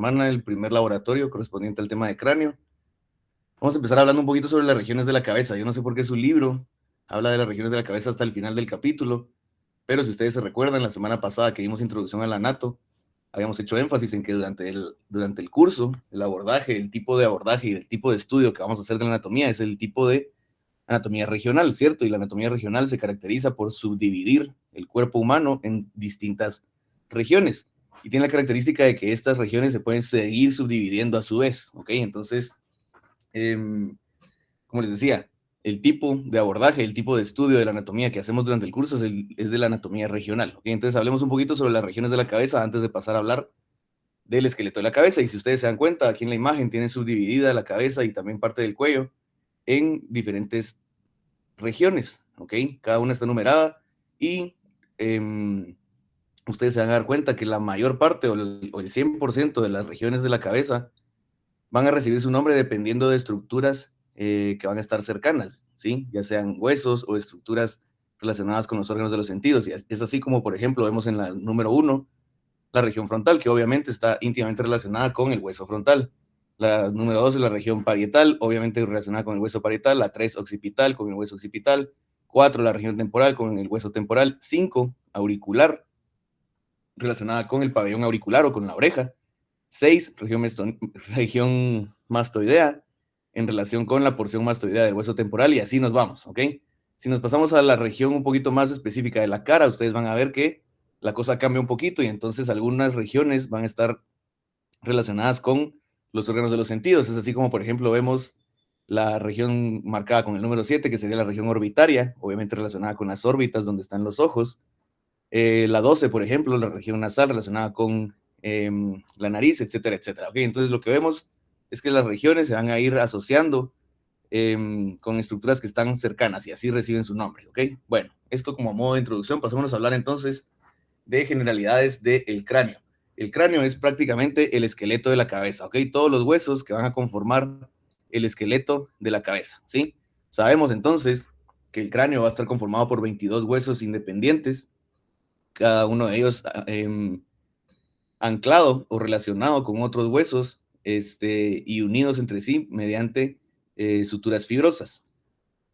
semana, el primer laboratorio correspondiente al tema de cráneo. Vamos a empezar hablando un poquito sobre las regiones de la cabeza. Yo no sé por qué su libro habla de las regiones de la cabeza hasta el final del capítulo, pero si ustedes se recuerdan, la semana pasada que dimos introducción al anato, habíamos hecho énfasis en que durante el curso, el abordaje, el tipo de abordaje y el tipo de estudio que vamos a hacer de la anatomía es el tipo de anatomía regional, ¿cierto? Y la anatomía regional se caracteriza por subdividir el cuerpo humano en distintas regiones. Y tiene la característica de que estas regiones se pueden seguir subdividiendo a su vez, ¿ok? Entonces, como les decía, el tipo de abordaje, el tipo de estudio de la anatomía que hacemos durante el curso es de la anatomía regional, ¿ok? Entonces, hablemos un poquito sobre las regiones de la cabeza antes de pasar a hablar del esqueleto de la cabeza. Y si ustedes se dan cuenta, aquí en la imagen tienen subdividida la cabeza y también parte del cuello en diferentes regiones, ¿ok? Cada una está numerada y ustedes se van a dar cuenta que la mayor parte o el 100% de las regiones de la cabeza van a recibir su nombre dependiendo de estructuras que van a estar cercanas, ¿sí? Ya sean huesos o estructuras relacionadas con los órganos de los sentidos. Y es así como, por ejemplo, vemos en la número 1 la región frontal, que obviamente está íntimamente relacionada con el hueso frontal. La número 2 es la región parietal, obviamente relacionada con el hueso parietal. La 3, occipital, con el hueso occipital. 4, la región temporal, con el hueso temporal. 5, auricular, relacionada con el pabellón auricular o con la oreja. 6, región mastoidea, en relación con la porción mastoidea del hueso temporal, y así nos vamos, ¿ok? Si nos pasamos a la región un poquito más específica de la cara, ustedes van a ver que la cosa cambia un poquito y entonces algunas regiones van a estar relacionadas con los órganos de los sentidos. Es así como, por ejemplo, vemos la región marcada con el número 7, que sería la región orbitaria, obviamente relacionada con las órbitas donde están los ojos. La 12, por ejemplo, la región nasal relacionada con la nariz, etcétera, etcétera. ¿Okay? Entonces lo que vemos es que las regiones se van a ir asociando con estructuras que están cercanas y así reciben su nombre. ¿Okay? Bueno, esto como modo de introducción, pasamos a hablar entonces de generalidades del cráneo. El cráneo es prácticamente el esqueleto de la cabeza, ¿ok? Todos los huesos que van a conformar el esqueleto de la cabeza, ¿sí? Sabemos entonces que el cráneo va a estar conformado por 22 huesos independientes, cada uno de ellos anclado o relacionado con otros huesos y unidos entre sí mediante suturas fibrosas.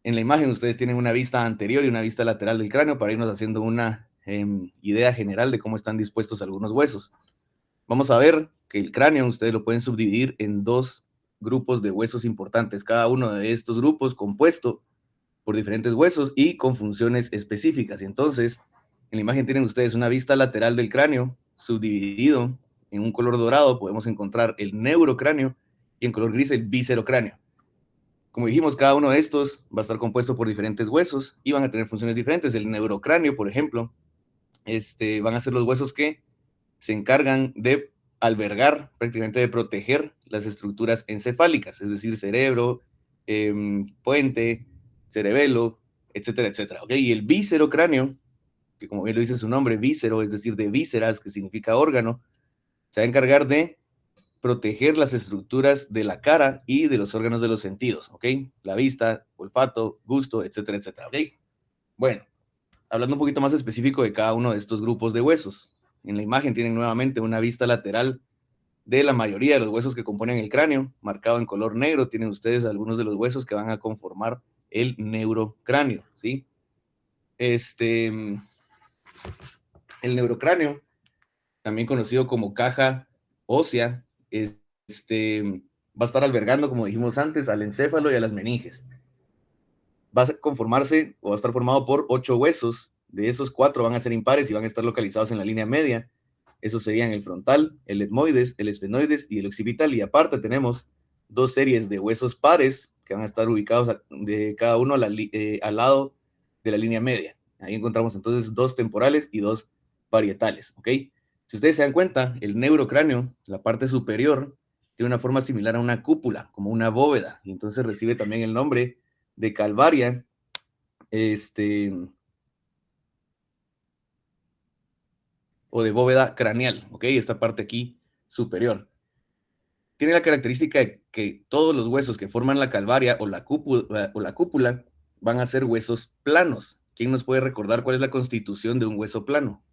En la imagen ustedes tienen una vista anterior y una vista lateral del cráneo para irnos haciendo una idea general de cómo están dispuestos algunos huesos. Vamos a ver que el cráneo ustedes lo pueden subdividir en dos grupos de huesos importantes, cada uno de estos grupos compuesto por diferentes huesos y con funciones específicas. Y entonces, en la imagen tienen ustedes una vista lateral del cráneo subdividido en un color dorado, podemos encontrar el neurocráneo y en color gris el viscerocráneo. Como dijimos, cada uno de estos va a estar compuesto por diferentes huesos y van a tener funciones diferentes. El neurocráneo, por ejemplo, van a ser los huesos que se encargan de albergar, prácticamente de proteger las estructuras encefálicas, es decir, cerebro, puente, cerebelo, etcétera, etcétera. ¿Okay? Y el viscerocráneo, que como bien lo dice su nombre, víscero, es decir, de vísceras, que significa órgano, se va a encargar de proteger las estructuras de la cara y de los órganos de los sentidos, ¿ok? La vista, olfato, gusto, etcétera, etcétera, ¿ok? Bueno, hablando un poquito más específico de cada uno de estos grupos de huesos. En la imagen tienen nuevamente una vista lateral de la mayoría de los huesos que componen el cráneo, marcado en color negro. Tienen ustedes algunos de los huesos que van a conformar el neurocráneo, ¿sí? El neurocráneo, también conocido como caja ósea, va a estar albergando, como dijimos antes, al encéfalo y a las meninges. Va a conformarse o va a estar formado por 8 huesos. De esos 4 van a ser impares y van a estar localizados en la línea media. Esos serían el frontal, el etmoides, el esfenoides y el occipital. Y aparte tenemos 2 series de huesos pares que van a estar ubicados de cada uno al lado de la línea media. Ahí encontramos entonces 2 temporales y 2 parietales, ¿ok? Si ustedes se dan cuenta, el neurocráneo, la parte superior, tiene una forma similar a una cúpula, como una bóveda, y entonces recibe también el nombre de calvaria, o de bóveda craneal, ¿ok? Esta parte aquí superior. Tiene la característica de que todos los huesos que forman la calvaria o la cúpula van a ser huesos planos. ¿Quién nos puede recordar cuál es la constitución de un hueso plano?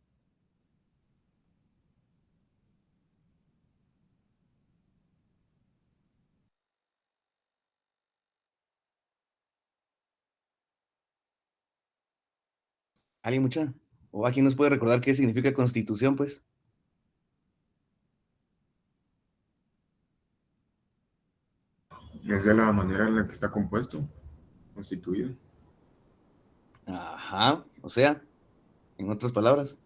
¿Alguien mucha? ¿O aquí nos puede recordar qué significa constitución, pues? Es de la manera en la que está compuesto, constituido. Ajá, o sea, en otras palabras.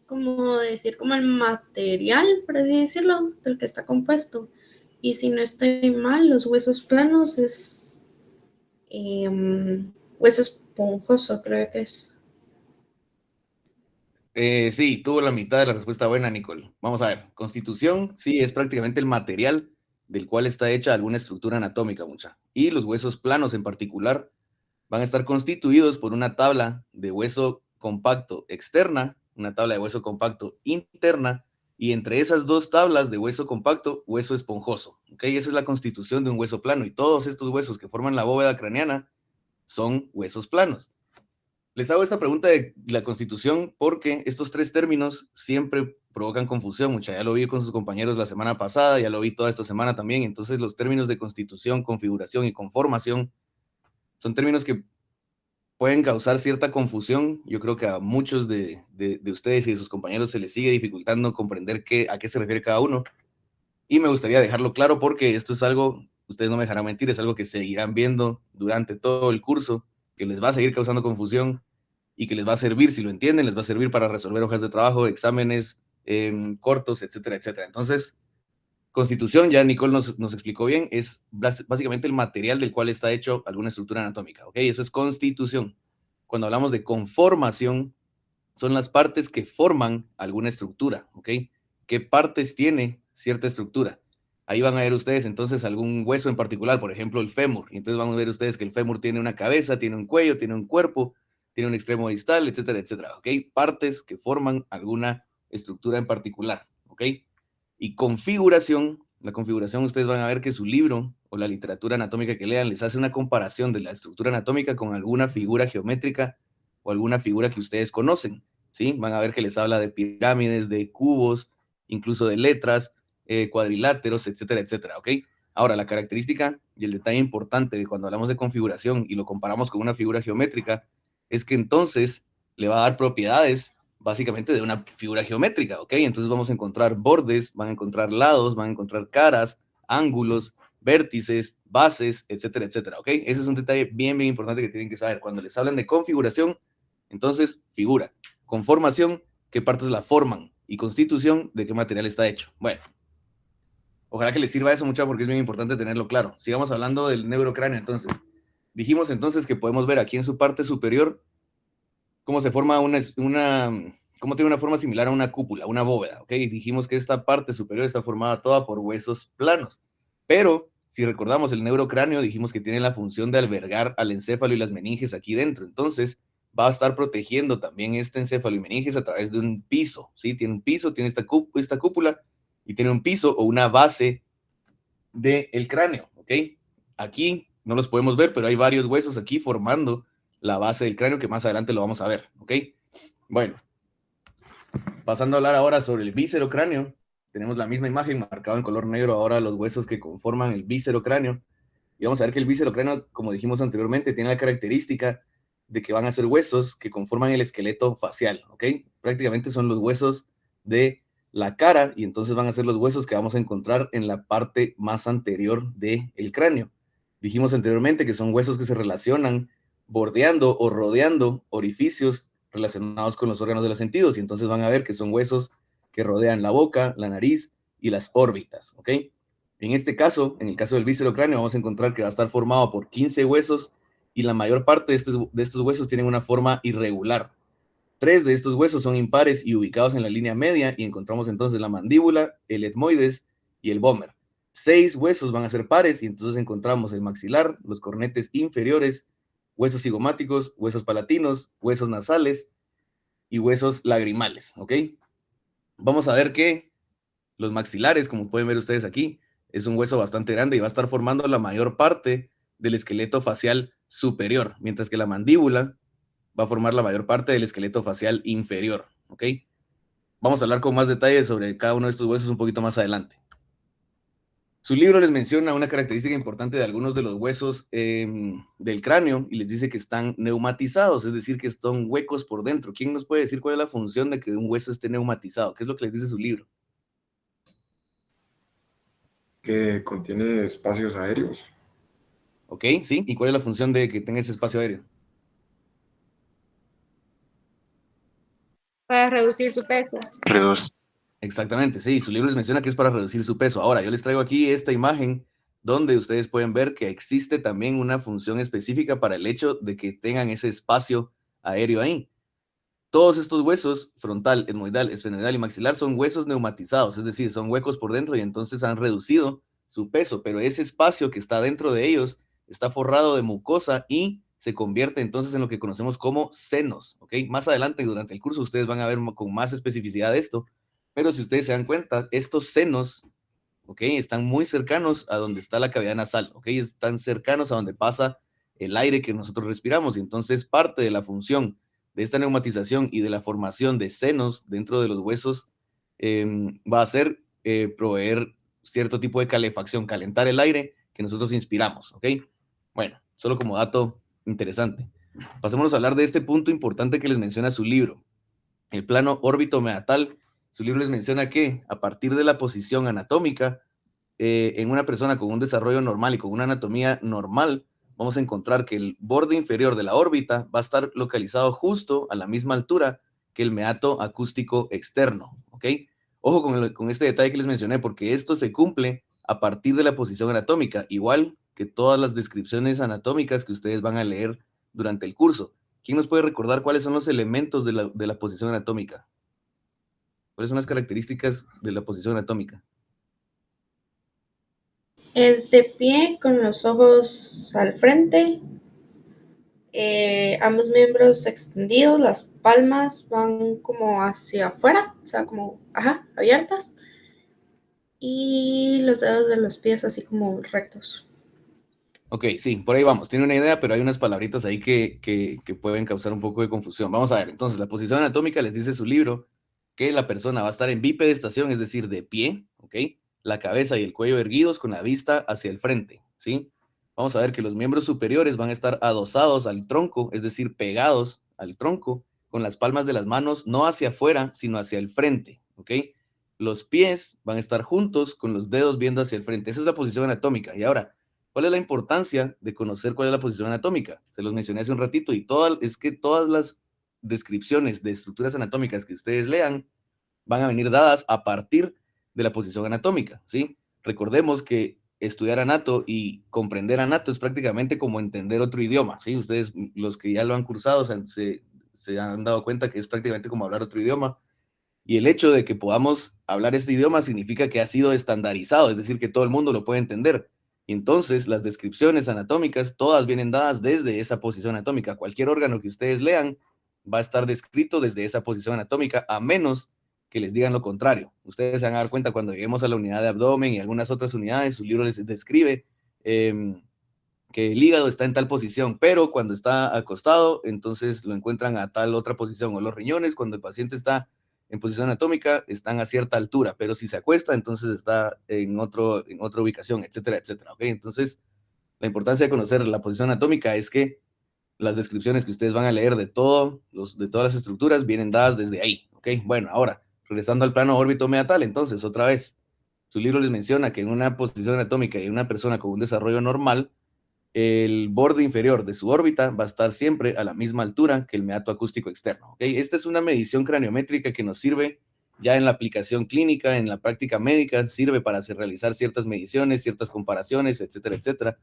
Como decir, como el material, por así decirlo, del que está compuesto. Y si no estoy mal, los huesos planos es hueso esponjoso, creo que es. Sí, tuvo la mitad de la respuesta buena, Nicole. Vamos a ver. Constitución, sí, es prácticamente el material del cual está hecha alguna estructura anatómica, mucha. Y los huesos planos en particular van a estar constituidos por una tabla de hueso compacto externa, una tabla de hueso compacto interna, y entre esas dos tablas de hueso compacto, hueso esponjoso. ¿Ok? Esa es la constitución de un hueso plano. Y todos estos huesos que forman la bóveda craneana son huesos planos. Les hago esta pregunta de la constitución porque estos tres términos siempre provocan confusión, mucha. Ya lo vi con sus compañeros la semana pasada, ya lo vi toda esta semana también. Entonces los términos de constitución, configuración y conformación son términos que pueden causar cierta confusión. Yo creo que a muchos de ustedes y de sus compañeros se les sigue dificultando comprender a qué se refiere cada uno. Y me gustaría dejarlo claro porque esto es algo, ustedes no me dejarán mentir, es algo que seguirán viendo durante todo el curso, que les va a seguir causando confusión y que les va a servir, si lo entienden, les va a servir para resolver hojas de trabajo, exámenes cortos, etcétera, etcétera. Entonces, constitución, ya Nicole nos explicó bien, es básicamente el material del cual está hecho alguna estructura anatómica, ¿ok? Eso es constitución. Cuando hablamos de conformación, son las partes que forman alguna estructura, ¿ok? ¿Qué partes tiene cierta estructura? Ahí van a ver ustedes entonces algún hueso en particular, por ejemplo el fémur, y entonces van a ver ustedes que el fémur tiene una cabeza, tiene un cuello, tiene un cuerpo, tiene un extremo distal, etcétera, etcétera, ¿ok? Partes que forman alguna estructura en particular, ¿ok? Y configuración, la configuración ustedes van a ver que su libro o la literatura anatómica que lean les hace una comparación de la estructura anatómica con alguna figura geométrica o alguna figura que ustedes conocen, ¿sí? Van a ver que les habla de pirámides, de cubos, incluso de letras, cuadriláteros, etcétera, etcétera, ¿ok? Ahora, la característica y el detalle importante de cuando hablamos de configuración y lo comparamos con una figura geométrica es que entonces le va a dar propiedades básicamente de una figura geométrica, ¿ok? Entonces vamos a encontrar bordes, van a encontrar lados, van a encontrar caras, ángulos, vértices, bases, etcétera, etcétera, ¿ok? Ese es un detalle bien, bien importante que tienen que saber. Cuando les hablan de configuración, entonces figura. Conformación, qué partes la forman. Y constitución, de qué material está hecho. Bueno, ojalá que les sirva eso mucho porque es bien importante tenerlo claro. Sigamos hablando del neurocráneo entonces. Dijimos entonces que podemos ver aquí en su parte superior cómo se forma cómo tiene una forma similar a una cúpula, una bóveda, ¿ok? Dijimos que esta parte superior está formada toda por huesos planos, pero si recordamos el neurocráneo, dijimos que tiene la función de albergar al encéfalo y las meninges aquí dentro, entonces va a estar protegiendo también este encéfalo y meninges a través de un piso, ¿sí? Tiene un piso, tiene esta cúpula y tiene un piso o una base del cráneo, ¿ok? Aquí no los podemos ver, pero hay varios huesos aquí formando la base del cráneo que más adelante lo vamos a ver, ¿ok? Bueno, pasando a hablar ahora sobre el viscerocráneo, tenemos la misma imagen marcada en color negro ahora los huesos que conforman el viscerocráneo. Y vamos a ver que el viscerocráneo, como dijimos anteriormente, tiene la característica de que van a ser huesos que conforman el esqueleto facial, ¿ok? Prácticamente son los huesos de la cara y entonces van a ser los huesos que vamos a encontrar en la parte más anterior del cráneo. Dijimos anteriormente que son huesos que se relacionan bordeando o rodeando orificios relacionados con los órganos de los sentidos y entonces van a ver que son huesos que rodean la boca, la nariz y las órbitas, ¿ok? En este caso, en el caso del viscerocráneo, vamos a encontrar que va a estar formado por 15 huesos y la mayor parte de estos huesos tienen una forma irregular. 3 de estos huesos son impares y ubicados en la línea media y encontramos entonces la mandíbula, el etmoides y el vómer. 6 huesos van a ser pares y entonces encontramos el maxilar, los cornetes inferiores, huesos cigomáticos, huesos palatinos, huesos nasales y huesos lagrimales, ¿ok? Vamos a ver que los maxilares, como pueden ver ustedes aquí, es un hueso bastante grande y va a estar formando la mayor parte del esqueleto facial superior, mientras que la mandíbula va a formar la mayor parte del esqueleto facial inferior, ¿ok? Vamos a hablar con más detalles sobre cada uno de estos huesos un poquito más adelante. Su libro les menciona una característica importante de algunos de los huesos del cráneo y les dice que están neumatizados, es decir, que son huecos por dentro. ¿Quién nos puede decir cuál es la función de que un hueso esté neumatizado? ¿Qué es lo que les dice su libro? Que contiene espacios aéreos. ¿Ok? ¿Sí? ¿Y cuál es la función de que tenga ese espacio aéreo? Para reducir su peso. Exactamente, sí, su libro les menciona que es para reducir su peso. Ahora, yo les traigo aquí esta imagen donde ustedes pueden ver que existe también una función específica para el hecho de que tengan ese espacio aéreo ahí. Todos estos huesos, frontal, etmoidal, esfenoidal y maxilar, son huesos neumatizados, es decir, son huecos por dentro y entonces han reducido su peso, pero ese espacio que está dentro de ellos está forrado de mucosa y se convierte entonces en lo que conocemos como senos, ¿ok? Más adelante durante el curso ustedes van a ver con más especificidad esto, pero si ustedes se dan cuenta, estos senos, ¿ok? Están muy cercanos a donde está la cavidad nasal, ¿ok? Están cercanos a donde pasa el aire que nosotros respiramos y entonces parte de la función de esta neumatización y de la formación de senos dentro de los huesos va a ser proveer cierto tipo de calefacción, calentar el aire que nosotros inspiramos, ¿ok? Bueno, solo como dato interesante. Pasémonos a hablar de este punto importante que les menciona su libro, el plano órbito-meatal. Su libro les menciona que a partir de la posición anatómica, en una persona con un desarrollo normal y con una anatomía normal, vamos a encontrar que el borde inferior de la órbita va a estar localizado justo a la misma altura que el meato acústico externo, ¿ok? Ojo con este detalle que les mencioné, porque esto se cumple a partir de la posición anatómica, igual que todas las descripciones anatómicas que ustedes van a leer durante el curso. ¿Quién nos puede recordar cuáles son los elementos de la posición anatómica? ¿Cuáles son las características de la posición anatómica? Es de pie con los ojos al frente, ambos miembros extendidos, las palmas van como hacia afuera, o sea, como, abiertas, y los dedos de los pies así como rectos. Ok, sí, por ahí vamos. Tiene una idea, pero hay unas palabritas ahí que pueden causar un poco de confusión. Vamos a ver, entonces, la posición anatómica les dice su libro que la persona va a estar en bipedestación, es decir, de pie, ¿ok? La cabeza y el cuello erguidos con la vista hacia el frente, ¿sí? Vamos a ver que los miembros superiores van a estar adosados al tronco, es decir, pegados al tronco, con las palmas de las manos no hacia afuera, sino hacia el frente, ¿ok? Los pies van a estar juntos con los dedos viendo hacia el frente. Esa es la posición anatómica. Y ahora, ¿cuál es la importancia de conocer cuál es la posición anatómica? Se los mencioné hace un ratito y es que todas las descripciones de estructuras anatómicas que ustedes lean van a venir dadas a partir de la posición anatómica, ¿sí? Recordemos que estudiar anato y comprender anato es prácticamente como entender otro idioma, ¿sí? Ustedes, los que ya lo han cursado, se han dado cuenta que es prácticamente como hablar otro idioma. Y el hecho de que podamos hablar este idioma significa que ha sido estandarizado, es decir, que todo el mundo lo puede entender. Y entonces las descripciones anatómicas todas vienen dadas desde esa posición anatómica. Cualquier órgano que ustedes lean va a estar descrito desde esa posición anatómica, a menos que les digan lo contrario. Ustedes se van a dar cuenta cuando lleguemos a la unidad de abdomen y algunas otras unidades, su libro les describe que el hígado está en tal posición, pero cuando está acostado, entonces lo encuentran a tal otra posición. O los riñones, cuando el paciente está en posición anatómica, están a cierta altura, pero si se acuesta, entonces está en otra ubicación, etcétera, etcétera. ¿Ok? Entonces, la importancia de conocer la posición anatómica es que las descripciones que ustedes van a leer de todas las estructuras vienen dadas desde ahí. ¿Ok? Bueno, ahora, regresando al plano órbito meatal, entonces, otra vez, su libro les menciona que en una posición anatómica y una persona con un desarrollo normal, el borde inferior de su órbita va a estar siempre a la misma altura que el meato acústico externo. ¿Okay? Esta es una medición craniométrica que nos sirve ya en la aplicación clínica, en la práctica médica, sirve para realizar ciertas mediciones, ciertas comparaciones, etcétera, etcétera.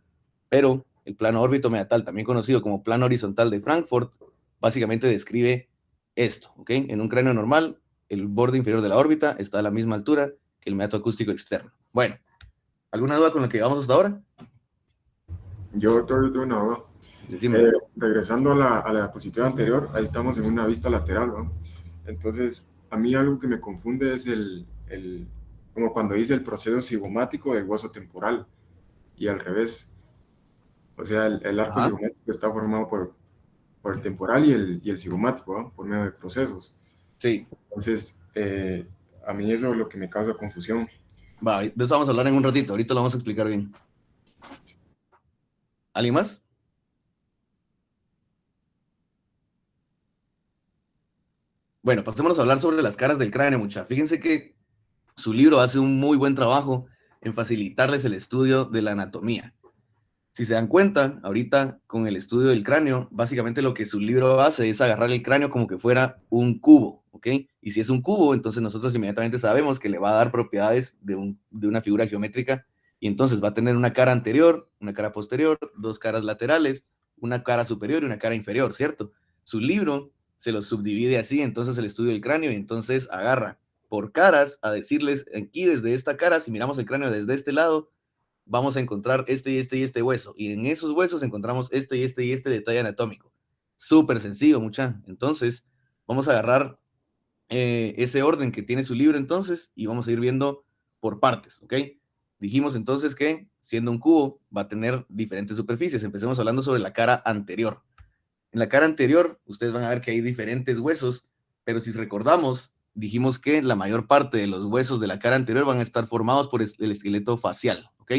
Pero el plano órbito meatal, también conocido como plano horizontal de Frankfurt, básicamente describe esto. ¿Okay? En un cráneo normal, el borde inferior de la órbita está a la misma altura que el meato acústico externo. Bueno, ¿alguna duda con lo que vamos hasta ahora? Yo todavía tengo una duda. Decime. Regresando a la diapositiva anterior, ahí estamos en una vista lateral, ¿no? Entonces, a mí algo que me confunde es como cuando dice el proceso cigomático del hueso temporal y al revés. O sea, el arco Ajá. cigomático está formado por el temporal y el cigomático, ¿no? Por medio de procesos. Sí. Entonces, a mí eso es lo que me causa confusión. Va, de eso vamos a hablar en un ratito, ahorita lo vamos a explicar bien. ¿Alguien más? Bueno, pasémonos a hablar sobre las caras del cráneo, mucha. Fíjense que su libro hace un muy buen trabajo en facilitarles el estudio de la anatomía. Si se dan cuenta, ahorita con el estudio del cráneo, básicamente lo que su libro hace es agarrar el cráneo como que fuera un cubo, ¿ok? Y si es un cubo, entonces nosotros inmediatamente sabemos que le va a dar propiedades de una figura geométrica y entonces va a tener una cara anterior, una cara posterior, dos caras laterales, una cara superior y una cara inferior, ¿cierto? Su libro se lo subdivide así, entonces el estudio del cráneo y entonces agarra por caras a decirles aquí desde esta cara, si miramos el cráneo desde este lado, vamos a encontrar este y este y este hueso. Y en esos huesos encontramos este y este y este detalle anatómico. Súper sencillo, mucha. Entonces, vamos a agarrar ese orden que tiene su libro entonces y vamos a ir viendo por partes, ¿ok? Dijimos entonces que siendo un cubo va a tener diferentes superficies. Empecemos hablando sobre la cara anterior. En la cara anterior, ustedes van a ver que hay diferentes huesos, pero si recordamos, dijimos que la mayor parte de los huesos de la cara anterior van a estar formados por el esqueleto facial, ¿ok?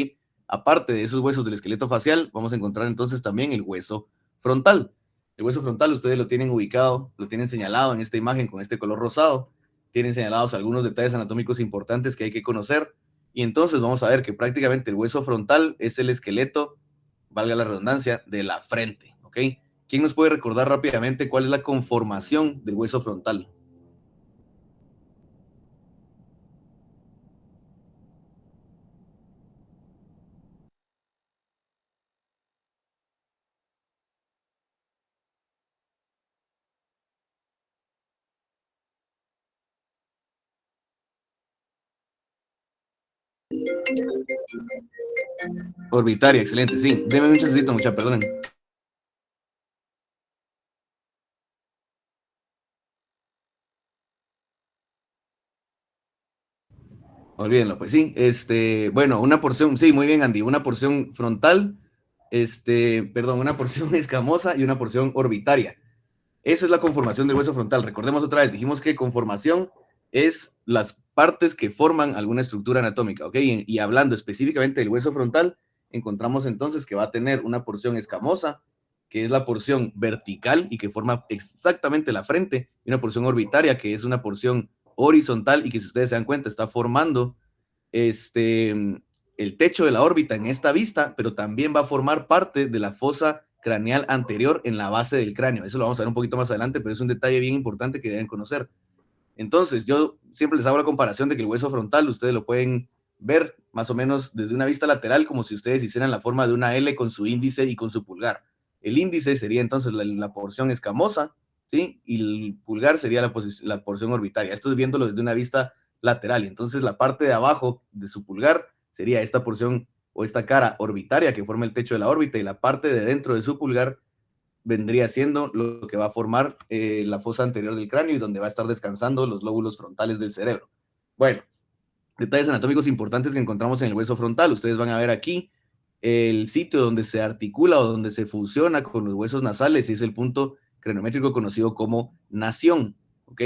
Aparte de esos huesos del esqueleto facial, vamos a encontrar entonces también el hueso frontal. El hueso frontal ustedes lo tienen ubicado, lo tienen señalado en esta imagen con este color rosado. Tienen señalados algunos detalles anatómicos importantes que hay que conocer. Y entonces vamos a ver que prácticamente el hueso frontal es el esqueleto, valga la redundancia, de la frente, ¿ok? ¿Quién nos puede recordar rápidamente cuál es la conformación del hueso frontal? Orbitaria, excelente, sí. Deme un chancecito, mucha, perdonen. Olvídenlo, pues sí. Bueno, una porción, sí, muy bien, Andy. Una porción frontal, perdón, una porción escamosa y una porción orbitaria. Esa es la conformación del hueso frontal. Recordemos otra vez, dijimos que conformación es las partes que forman alguna estructura anatómica, ¿ok? Y hablando específicamente del hueso frontal, encontramos entonces que va a tener una porción escamosa, que es la porción vertical y que forma exactamente la frente, y una porción orbitaria, que es una porción horizontal y que si ustedes se dan cuenta está formando este, el techo de la órbita en esta vista, pero también va a formar parte de la fosa craneal anterior en la base del cráneo. Eso lo vamos a ver un poquito más adelante, pero es un detalle bien importante que deben conocer. Entonces, yo siempre les hago la comparación de que el hueso frontal ustedes lo pueden ver más o menos desde una vista lateral, como si ustedes hicieran la forma de una L con su índice y con su pulgar. El índice sería entonces la porción escamosa, ¿sí? Y el pulgar sería la porción orbitaria. Esto es viéndolo desde una vista lateral. Entonces, la parte de abajo de su pulgar sería esta porción o esta cara orbitaria que forma el techo de la órbita y la parte de dentro de su pulgar vendría siendo lo que va a formar la fosa anterior del cráneo y donde va a estar descansando los lóbulos frontales del cerebro. Bueno, detalles anatómicos importantes que encontramos en el hueso frontal. Ustedes van a ver aquí el sitio donde se articula o donde se fusiona con los huesos nasales y es el punto cranométrico conocido como nación, ¿ok?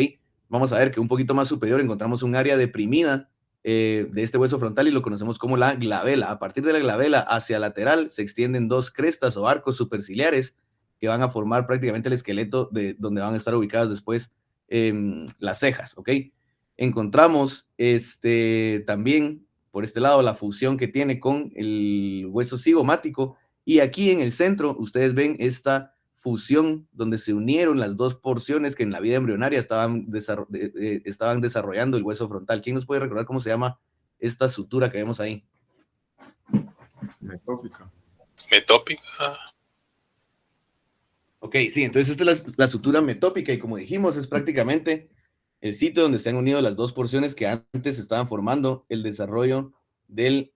Vamos a ver que un poquito más superior encontramos un área deprimida de este hueso frontal y lo conocemos como la glabela. A partir de la glabela hacia lateral se extienden dos crestas o arcos superciliares que van a formar prácticamente el esqueleto de donde van a estar ubicadas después las cejas, ¿ok? Encontramos también por este lado la fusión que tiene con el hueso cigomático y aquí en el centro ustedes ven esta fusión donde se unieron las dos porciones que en la vida embrionaria estaban desarrollando el hueso frontal. ¿Quién nos puede recordar cómo se llama esta sutura que vemos ahí? Metópica. Metópica. Ok, sí, entonces esta es la sutura metópica y como dijimos es prácticamente el sitio donde se han unido las dos porciones que antes estaban formando el desarrollo del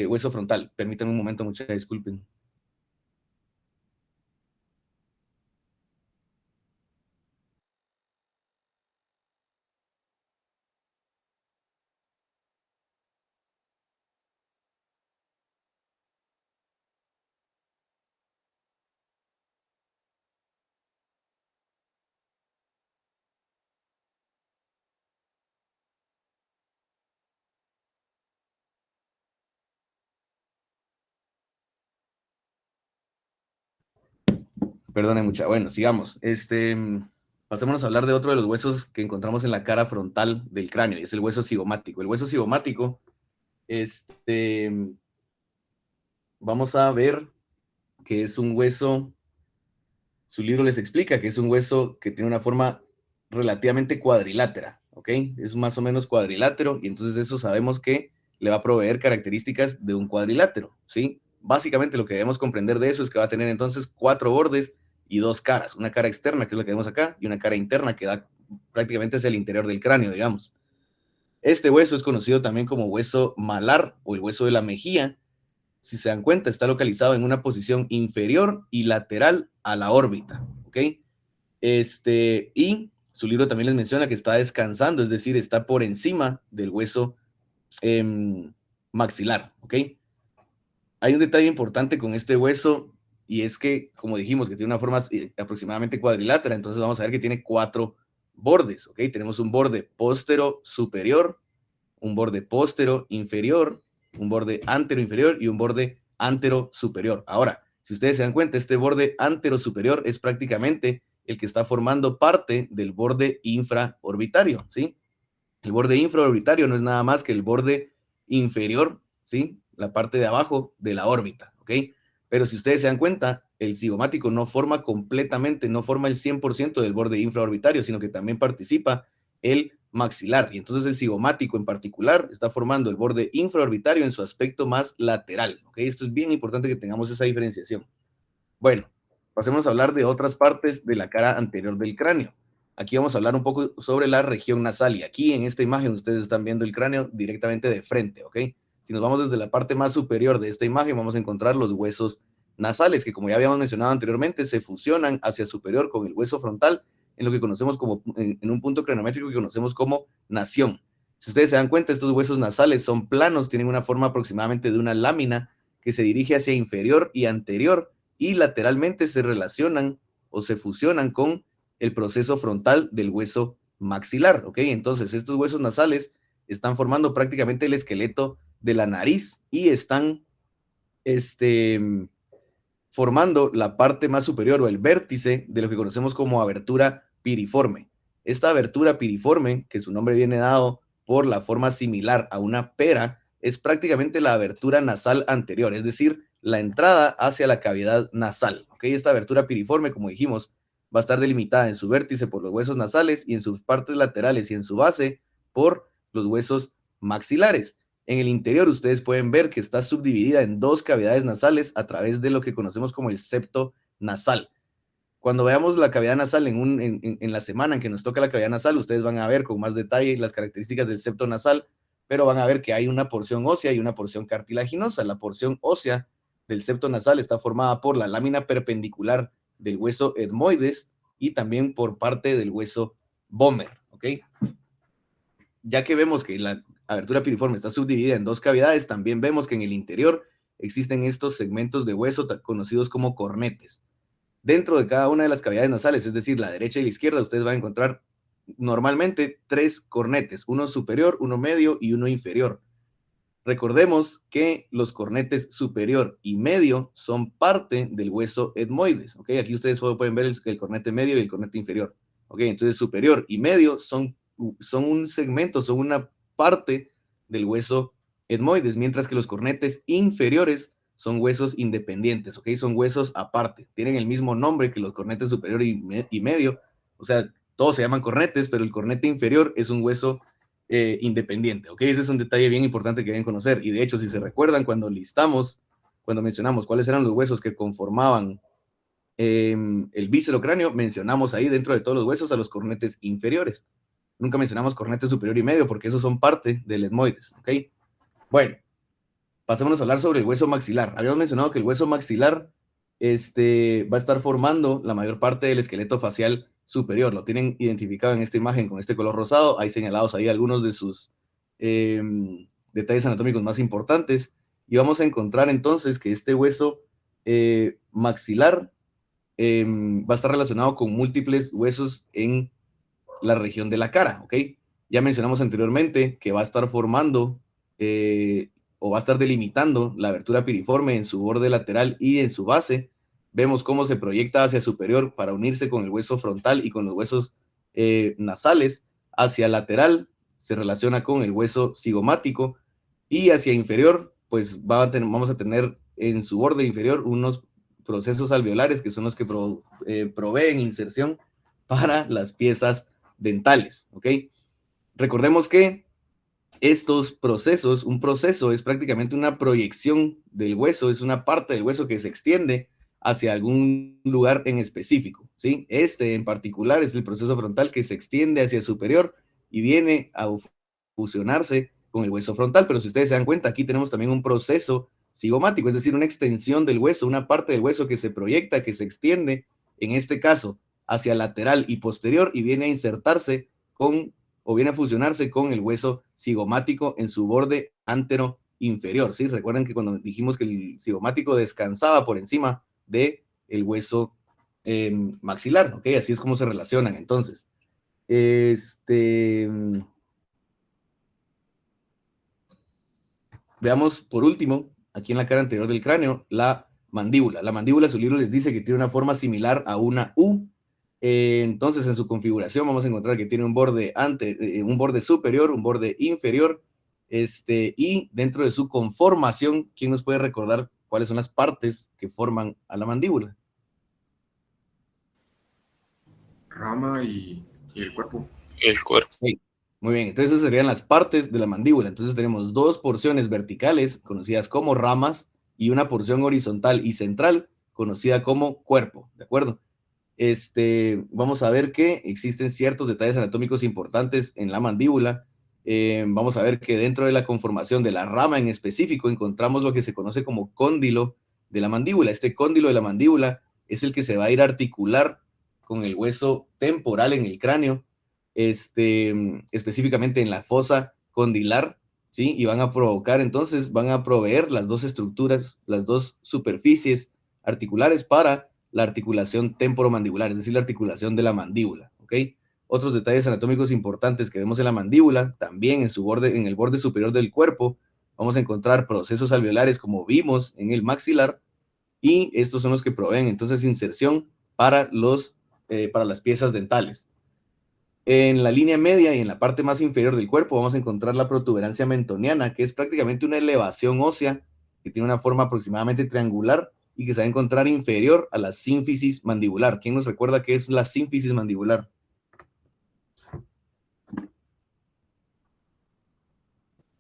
hueso frontal. Permítanme un momento, muchas disculpen. Perdone mucha. Bueno, sigamos. Pasémonos a hablar de otro de los huesos que encontramos en la cara frontal del cráneo, y es el hueso cigomático. El hueso cigomático, vamos a ver que es un hueso, su libro les explica que es un hueso que tiene una forma relativamente cuadrilátera, ¿ok? Es más o menos cuadrilátero, y entonces eso sabemos que le va a proveer características de un cuadrilátero, ¿sí? Básicamente lo que debemos comprender de eso es que va a tener entonces 4 bordes y 2 caras, una cara externa, que es la que vemos acá, y una cara interna que da prácticamente hacia el interior del cráneo, digamos. Este hueso es conocido también como hueso malar o el hueso de la mejilla. Si se dan cuenta, está localizado en una posición inferior y lateral a la órbita, ¿ok? Y su libro también les menciona que está descansando, es decir, está por encima del hueso maxilar, ¿ok? Hay un detalle importante con este hueso, y es que, como dijimos, que tiene una forma aproximadamente cuadrilátera, entonces vamos a ver que tiene 4 bordes, ¿ok? Tenemos un borde póstero superior, un borde póstero inferior, un borde antero inferior y un borde antero superior. Ahora, si ustedes se dan cuenta, este borde antero superior es prácticamente el que está formando parte del borde infraorbitario, ¿sí? El borde infraorbitario no es nada más que el borde inferior, ¿sí? La parte de abajo de la órbita, ¿ok? Pero si ustedes se dan cuenta, el cigomático no forma completamente, no forma el 100% del borde infraorbitario, sino que también participa el maxilar. Y entonces el cigomático en particular está formando el borde infraorbitario en su aspecto más lateral, ¿ok? Esto es bien importante que tengamos esa diferenciación. Bueno, pasemos a hablar de otras partes de la cara anterior del cráneo. Aquí vamos a hablar un poco sobre la región nasal, y aquí en esta imagen ustedes están viendo el cráneo directamente de frente, ¿ok? Si nos vamos desde la parte más superior de esta imagen, vamos a encontrar los huesos nasales, que como ya habíamos mencionado anteriormente, se fusionan hacia superior con el hueso frontal en lo que conocemos como, en un punto cranométrico que conocemos como nación. Si ustedes se dan cuenta, estos huesos nasales son planos, tienen una forma aproximadamente de una lámina que se dirige hacia inferior y anterior, y lateralmente se relacionan o se fusionan con el proceso frontal del hueso maxilar, ¿ok? Entonces, estos huesos nasales están formando prácticamente el esqueleto de la nariz y están formando la parte más superior o el vértice de lo que conocemos como abertura piriforme. Esta abertura piriforme, que su nombre viene dado por la forma similar a una pera, es prácticamente la abertura nasal anterior, es decir, la entrada hacia la cavidad nasal, ¿ok? Esta abertura piriforme, como dijimos, va a estar delimitada en su vértice por los huesos nasales y en sus partes laterales y en su base por los huesos maxilares. En el interior ustedes pueden ver que está subdividida en 2 cavidades nasales a través de lo que conocemos como el septo nasal. Cuando veamos la cavidad nasal en la semana en que nos toca la cavidad nasal, ustedes van a ver con más detalle las características del septo nasal, pero van a ver que hay una porción ósea y una porción cartilaginosa. La porción ósea del septo nasal está formada por la lámina perpendicular del hueso etmoides y también por parte del hueso vomer, ¿ok? Ya que vemos que la abertura piriforme está subdividida en 2 cavidades, también vemos que en el interior existen estos segmentos de hueso conocidos como cornetes. Dentro de cada una de las cavidades nasales, es decir, la derecha y la izquierda, ustedes van a encontrar normalmente 3 cornetes, uno superior, uno medio y uno inferior. Recordemos que los cornetes superior y medio son parte del hueso etmoides, ¿ok? Aquí ustedes pueden ver el cornete medio y el cornete inferior, ¿ok? Entonces superior y medio son un segmento, son una parte del hueso etmoides, mientras que los cornetes inferiores son huesos independientes, ¿ok? Son huesos aparte, tienen el mismo nombre que los cornetes superior y medio, o sea, todos se llaman cornetes, pero el cornete inferior es un hueso independiente, ¿ok? Ese es un detalle bien importante que deben conocer, y de hecho, si se recuerdan, cuando mencionamos cuáles eran los huesos que conformaban el viscerocráneo, mencionamos ahí dentro de todos los huesos a los cornetes inferiores. Nunca mencionamos cornete superior y medio porque esos son parte del etmoides, ¿ok? Bueno, pasémonos a hablar sobre el hueso maxilar. Habíamos mencionado que el hueso maxilar va a estar formando la mayor parte del esqueleto facial superior. Lo tienen identificado en esta imagen con este color rosado. Hay señalados ahí algunos de sus detalles anatómicos más importantes. Y vamos a encontrar entonces que este hueso maxilar va a estar relacionado con múltiples huesos en la región de la cara, ¿ok? Ya mencionamos anteriormente que va a estar formando o va a estar delimitando la abertura piriforme en su borde lateral y en su base, vemos cómo se proyecta hacia superior para unirse con el hueso frontal y con los huesos nasales. Hacia lateral se relaciona con el hueso cigomático, y hacia inferior, pues vamos a tener en su borde inferior unos procesos alveolares que son los que proveen inserción para las piezas dentales, ¿ok? Recordemos que estos procesos, un proceso es prácticamente una proyección del hueso, es una parte del hueso que se extiende hacia algún lugar en específico, ¿sí? Este en particular es el proceso frontal, que se extiende hacia el superior y viene a fusionarse con el hueso frontal, pero si ustedes se dan cuenta, aquí tenemos también un proceso cigomático, es decir, una extensión del hueso, una parte del hueso que se proyecta, que se extiende, en este caso, hacia lateral y posterior, y viene a insertarse con, o viene a fusionarse con el hueso cigomático en su borde antero inferior, ¿sí? Recuerden que cuando dijimos que el cigomático descansaba por encima del hueso maxilar, ¿ok? Así es como se relacionan, entonces. Veamos por último, aquí en la cara anterior del cráneo, la mandíbula. La mandíbula, su libro les dice que tiene una forma similar a una U. Entonces, en su configuración vamos a encontrar que tiene un borde superior, un borde inferior, y dentro de su conformación, ¿quién nos puede recordar cuáles son las partes que forman a la mandíbula? Rama y el cuerpo. El cuerpo. Sí. Muy bien, entonces esas serían las partes de la mandíbula. Entonces tenemos dos porciones verticales, conocidas como ramas, y una porción horizontal y central, conocida como cuerpo, ¿de acuerdo? Vamos a ver que existen ciertos detalles anatómicos importantes en la mandíbula. Vamos a ver que dentro de la conformación de la rama en específico encontramos lo que se conoce como cóndilo de la mandíbula. Este cóndilo de la mandíbula es el que se va a ir a articular con el hueso temporal en el cráneo, específicamente en la fosa condilar, ¿sí? Y van a provocar, entonces, van a proveer las dos estructuras, las dos superficies articulares para la articulación temporomandibular, es decir, la articulación de la mandíbula, ¿ok? Otros detalles anatómicos importantes que vemos en la mandíbula, también en el borde superior del cuerpo, vamos a encontrar procesos alveolares como vimos en el maxilar, y estos son los que proveen entonces inserción para las piezas dentales. En la línea media y en la parte más inferior del cuerpo vamos a encontrar la protuberancia mentoniana, que es prácticamente una elevación ósea que tiene una forma aproximadamente triangular y que se va a encontrar inferior a la sínfisis mandibular. ¿Quién nos recuerda qué es la sínfisis mandibular?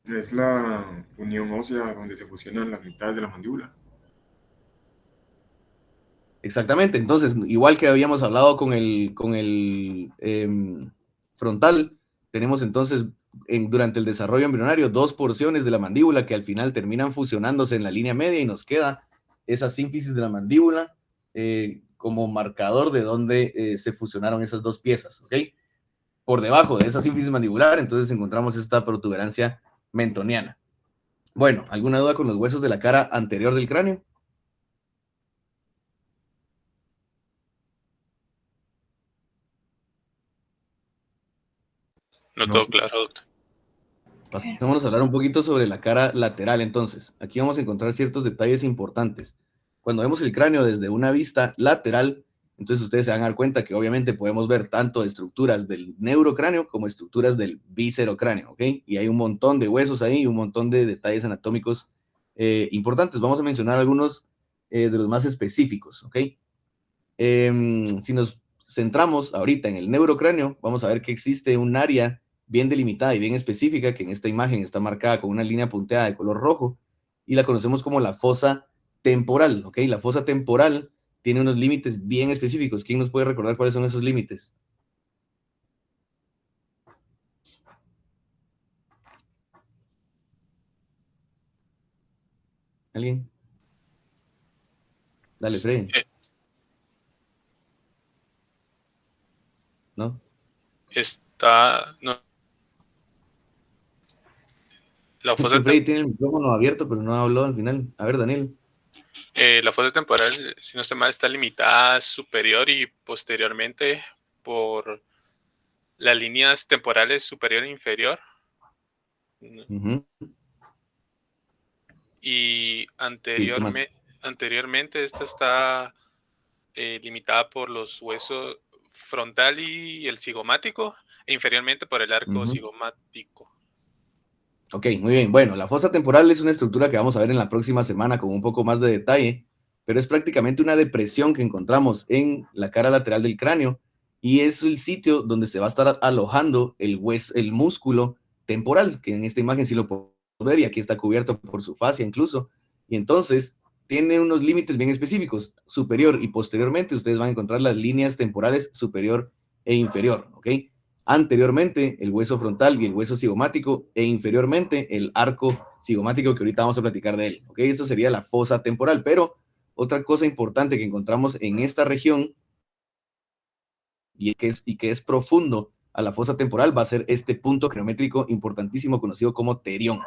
Es la unión ósea donde se fusionan las mitades de la mandíbula. Exactamente, entonces, igual que habíamos hablado con el frontal, tenemos entonces durante el desarrollo embrionario dos porciones de la mandíbula que al final terminan fusionándose en la línea media y nos queda esa sínfisis de la mandíbula como marcador de dónde se fusionaron esas dos piezas, ¿ok? Por debajo de esa sínfisis mandibular, entonces encontramos esta protuberancia mentoniana. Bueno, ¿alguna duda con los huesos de la cara anterior del cráneo? No todo claro, doctor. Vamos a hablar un poquito sobre la cara lateral, entonces. Aquí vamos a encontrar ciertos detalles importantes. Cuando vemos el cráneo desde una vista lateral, entonces ustedes se van a dar cuenta que obviamente podemos ver tanto estructuras del neurocráneo como estructuras del viscerocráneo, ¿ok? Y hay un montón de huesos ahí y un montón de detalles anatómicos importantes. Vamos a mencionar algunos de los más específicos, ¿ok? Si nos centramos ahorita en el neurocráneo, vamos a ver que existe un área bien delimitada y bien específica, que en esta imagen está marcada con una línea punteada de color rojo, y la conocemos como la fosa temporal, ¿ok? La fosa temporal tiene unos límites bien específicos. ¿Quién nos puede recordar cuáles son esos límites? ¿Alguien? Dale, Freddy. ¿No? No. La Es fosa, que Freddy tiene el micrófono abierto, pero no habló al final. A ver, Daniel. la fosa temporal, si no estoy mal, está limitada superior y posteriormente por las líneas temporales superior e inferior. Uh-huh. Y Sí, ¿qué más? anteriormente esta está limitada por los huesos frontal y el cigomático, e inferiormente por el arco cigomático. Ok, muy bien. Bueno, la fosa temporal es una estructura que vamos a ver en la próxima semana con un poco más de detalle, pero es prácticamente una depresión que encontramos en la cara lateral del cráneo y es el sitio donde se va a estar alojando el músculo temporal, que en esta imagen sí lo podemos ver y aquí está cubierto por su fascia incluso. Y entonces tiene unos límites bien específicos, superior y posteriormente ustedes van a encontrar las líneas temporales superior e inferior, ¿ok? Anteriormente el hueso frontal y el hueso cigomático e inferiormente el arco cigomático, que ahorita vamos a platicar de él, ¿ok? Esta sería la fosa temporal, pero otra cosa importante que encontramos en esta región y que es profundo a la fosa temporal va a ser este punto cranométrico importantísimo conocido como terión.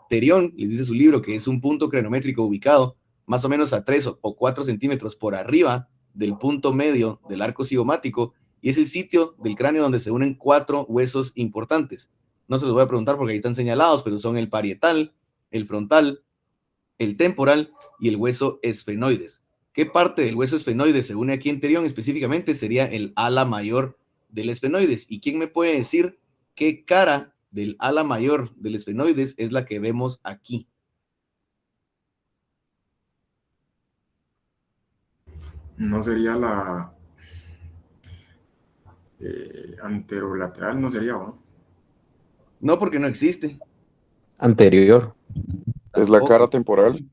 Terión, les dice su libro, que es un punto cranométrico ubicado más o menos a 3 o 4 centímetros por arriba del punto medio del arco cigomático y es el sitio del cráneo donde se unen 4 huesos importantes. No se los voy a preguntar porque ahí están señalados, pero son el parietal, el frontal, el temporal y el hueso esfenoides. ¿Qué parte del hueso esfenoides se une aquí en terión? Específicamente sería el ala mayor del esfenoides. ¿Y quién me puede decir qué cara del ala mayor del esfenoides es la que vemos aquí? No sería la anterolateral, no sería, ¿no? No, porque no existe. Anterior. Es la cara temporal.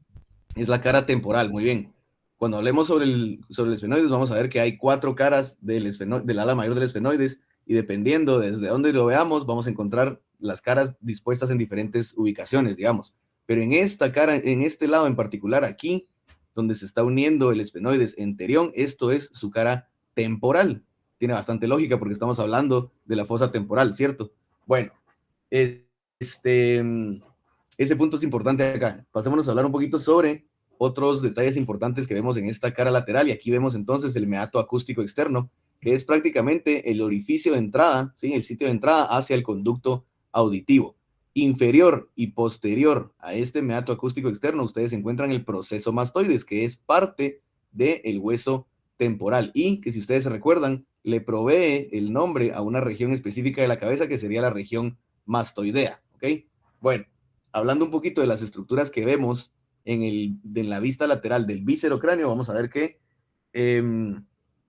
Es la cara temporal, muy bien. Cuando hablemos sobre el esfenoides, vamos a ver que hay 4 caras del ala mayor del esfenoides y dependiendo desde dónde lo veamos, vamos a encontrar las caras dispuestas en diferentes ubicaciones, digamos. Pero en esta cara, en este lado en particular, aquí, donde se está uniendo el esfenoides en terión, esto es su cara temporal. Tiene bastante lógica porque estamos hablando de la fosa temporal, ¿cierto? Bueno, ese punto es importante acá. Pasémonos a hablar un poquito sobre otros detalles importantes que vemos en esta cara lateral y aquí vemos entonces el meato acústico externo, que es prácticamente el orificio de entrada, ¿sí? El sitio de entrada hacia el conducto auditivo. Inferior y posterior a este meato acústico externo, ustedes encuentran el proceso mastoides, que es parte del hueso temporal y que si ustedes se recuerdan, le provee el nombre a una región específica de la cabeza que sería la región mastoidea, ¿ok? Bueno, hablando un poquito de las estructuras que vemos en la vista lateral del viscerocráneo, vamos a ver que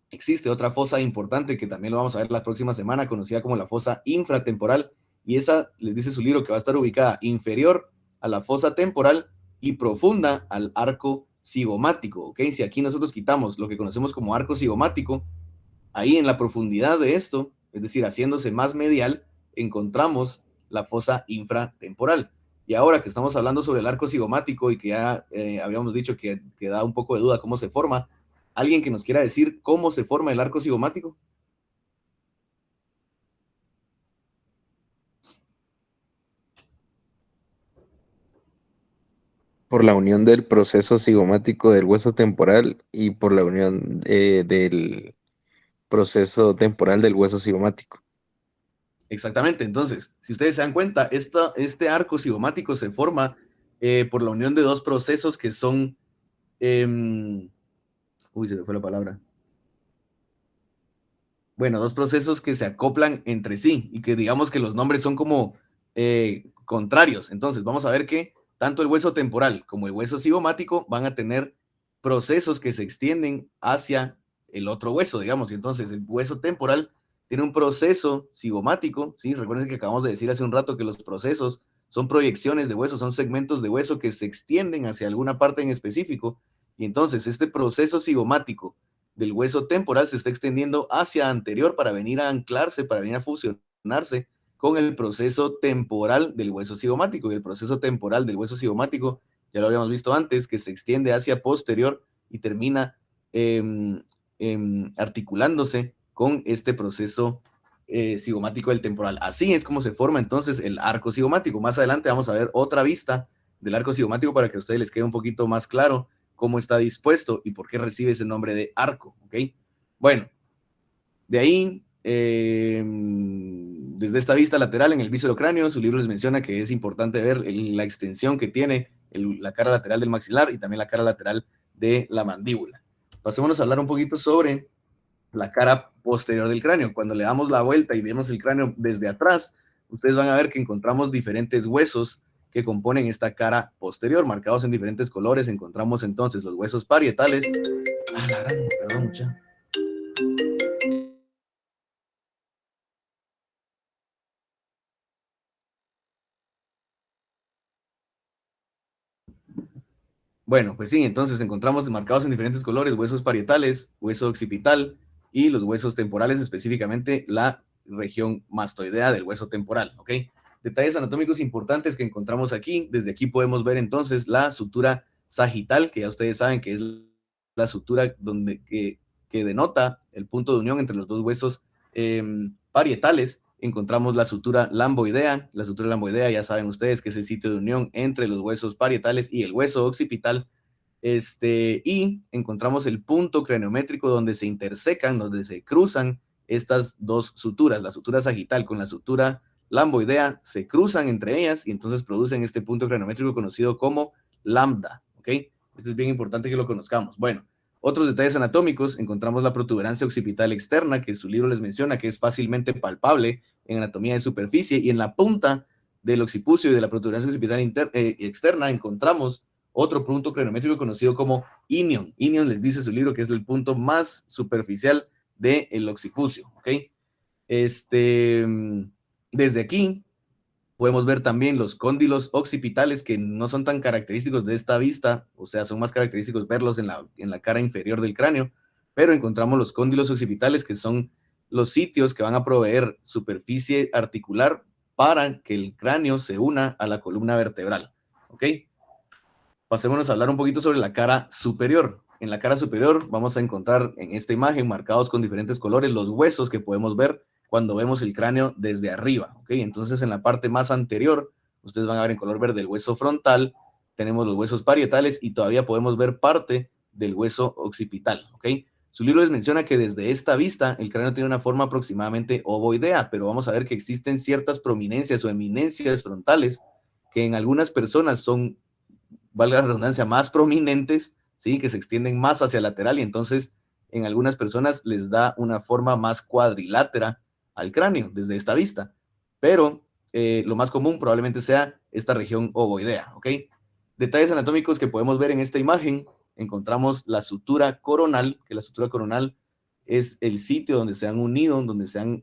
existe otra fosa importante que también lo vamos a ver la próxima semana, conocida como la fosa infratemporal, y esa les dice su libro que va a estar ubicada inferior a la fosa temporal y profunda al arco cigomático, ¿ok? Si aquí nosotros quitamos lo que conocemos como arco cigomático, ahí en la profundidad de esto, es decir, haciéndose más medial, encontramos la fosa infratemporal. Y ahora que estamos hablando sobre el arco cigomático y que ya habíamos dicho que da un poco de duda cómo se forma, ¿alguien que nos quiera decir cómo se forma el arco cigomático? Por la unión del proceso cigomático del hueso temporal y por la unión del proceso temporal del hueso cigomático. Exactamente, entonces, si ustedes se dan cuenta, este arco cigomático se forma por la unión de dos procesos que son... uy, se me fue la palabra. Bueno, dos procesos que se acoplan entre sí y que digamos que los nombres son como contrarios. Entonces, vamos a ver que tanto el hueso temporal como el hueso cigomático van a tener procesos que se extienden hacia el otro hueso, digamos. Y entonces, el hueso temporal tiene un proceso cigomático, ¿sí? Recuerden que acabamos de decir hace un rato que los procesos son proyecciones de hueso, son segmentos de hueso que se extienden hacia alguna parte en específico. Y entonces, este proceso cigomático del hueso temporal se está extendiendo hacia anterior para venir a anclarse, para venir a fusionarse con el proceso temporal del hueso cigomático. Y el proceso temporal del hueso cigomático, ya lo habíamos visto antes, que se extiende hacia posterior y termina articulándose con este proceso cigomático del temporal. Así es como se forma entonces el arco cigomático. Más adelante vamos a ver otra vista del arco cigomático para que a ustedes les quede un poquito más claro cómo está dispuesto y por qué recibe ese nombre de arco, ¿ok? Bueno, de ahí, desde esta vista lateral en el viscerocráneo, su libro les menciona que es importante ver la extensión que tiene la cara lateral del maxilar y también la cara lateral de la mandíbula. pasémonos a hablar un poquito sobre la cara posterior del cráneo. Cuando le damos la vuelta y vemos el cráneo desde atrás, ustedes van a ver que encontramos diferentes huesos que componen esta cara posterior, marcados en diferentes colores. Encontramos entonces los huesos parietales. Ah, la gran, perdón, mucha. Bueno, pues sí, entonces encontramos marcados en diferentes colores huesos parietales, hueso occipital y los huesos temporales, específicamente la región mastoidea del hueso temporal, ¿ok? Detalles anatómicos importantes que encontramos aquí. Desde aquí podemos ver entonces la sutura sagital, que ya ustedes saben que es la sutura que denota el punto de unión entre los dos huesos parietales. Encontramos la sutura lamboidea. La sutura lamboidea ya saben ustedes que es el sitio de unión entre los huesos parietales y el hueso occipital. Y encontramos el punto craniométrico donde se intersecan, donde se cruzan estas dos suturas, la sutura sagital con la sutura lamboidea, se cruzan entre ellas y entonces producen este punto craniométrico conocido como lambda, ¿ok? Esto es bien importante que lo conozcamos. Bueno, otros detalles anatómicos, encontramos la protuberancia occipital externa, que su libro les menciona que es fácilmente palpable en anatomía de superficie, y en la punta del occipucio y de la protuberancia occipital externa encontramos otro punto craniométrico conocido como inion. Inion les dice su libro que es el punto más superficial del occipucio, ¿ok? Desde aquí podemos ver también los cóndilos occipitales, que no son tan característicos de esta vista, o sea, son más característicos verlos en la cara inferior del cráneo, pero encontramos los cóndilos occipitales, que son los sitios que van a proveer superficie articular para que el cráneo se una a la columna vertebral, ¿ok? Pasémonos a hablar un poquito sobre la cara superior. En la cara superior vamos a encontrar en esta imagen marcados con diferentes colores los huesos que podemos ver cuando vemos el cráneo desde arriba, ¿ok? Entonces en la parte más anterior, ustedes van a ver en color verde el hueso frontal, tenemos los huesos parietales y todavía podemos ver parte del hueso occipital, ¿ok? Su libro les menciona que desde esta vista el cráneo tiene una forma aproximadamente ovoidea, pero vamos a ver que existen ciertas prominencias o eminencias frontales que en algunas personas son, valga la redundancia, más prominentes, ¿sí? Que se extienden más hacia lateral y entonces en algunas personas les da una forma más cuadrilátera al cráneo desde esta vista. Pero lo más común probablemente sea esta región ovoidea, ¿ok? Detalles anatómicos que podemos ver en esta imagen. Encontramos la sutura coronal, que la sutura coronal es el sitio donde se han unido, donde se han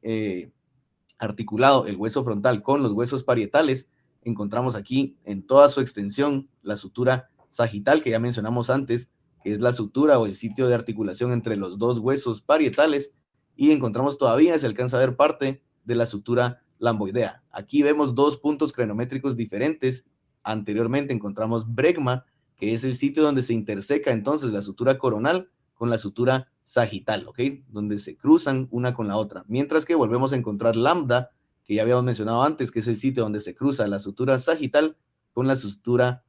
articulado el hueso frontal con los huesos parietales. Encontramos aquí en toda su extensión la sutura sagital que ya mencionamos antes, que es la sutura o el sitio de articulación entre los dos huesos parietales, y encontramos todavía, se alcanza a ver parte de la sutura lamboidea. Aquí vemos dos puntos craniométricos diferentes. Anteriormente encontramos bregma, que es el sitio donde se interseca entonces la sutura coronal con la sutura sagital, ¿ok? Donde se cruzan una con la otra. Mientras que volvemos a encontrar lambda, que ya habíamos mencionado antes, que es el sitio donde se cruza la sutura sagital con la sutura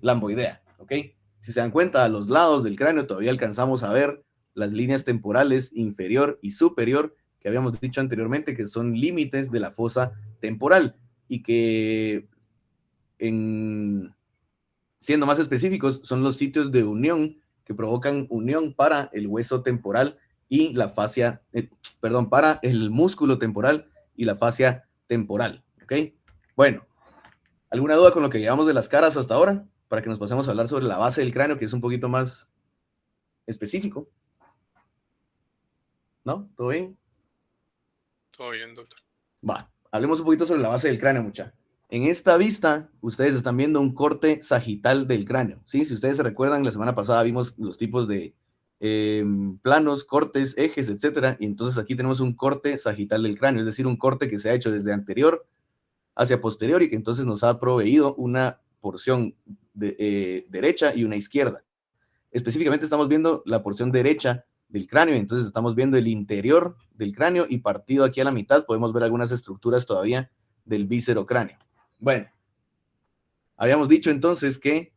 lamboidea, ¿ok? Si se dan cuenta, a los lados del cráneo todavía alcanzamos a ver las líneas temporales inferior y superior, que habíamos dicho anteriormente, que son límites de la fosa temporal, y que, siendo más específicos, son los sitios de unión que provocan unión para el hueso temporal y la fascia, para el músculo temporal y la fascia temporal, ¿ok? Bueno, ¿alguna duda con lo que llevamos de las caras hasta ahora? Para que nos pasemos a hablar sobre la base del cráneo, que es un poquito más específico. ¿No? ¿Todo bien? Todo bien, doctor. Va, hablemos un poquito sobre la base del cráneo, mucha. En esta vista, ustedes están viendo un corte sagital del cráneo, ¿sí? Si ustedes se recuerdan, la semana pasada vimos los tipos de planos, cortes, ejes, etcétera, y entonces aquí tenemos un corte sagital del cráneo, es decir, un corte que se ha hecho desde anterior hacia posterior y que entonces nos ha proveído una porción derecha y una izquierda. Específicamente estamos viendo la porción derecha del cráneo, entonces estamos viendo el interior del cráneo y partido aquí a la mitad podemos ver algunas estructuras todavía del víscero cráneo. Bueno, habíamos dicho entonces que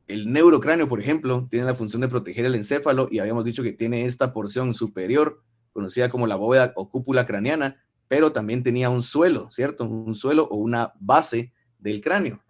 el neurocráneo, por ejemplo, tiene la función de proteger el encéfalo y habíamos dicho que tiene esta porción superior, conocida como la bóveda o cúpula craneana, pero también tenía un suelo, ¿cierto? Un suelo o una base del cráneo.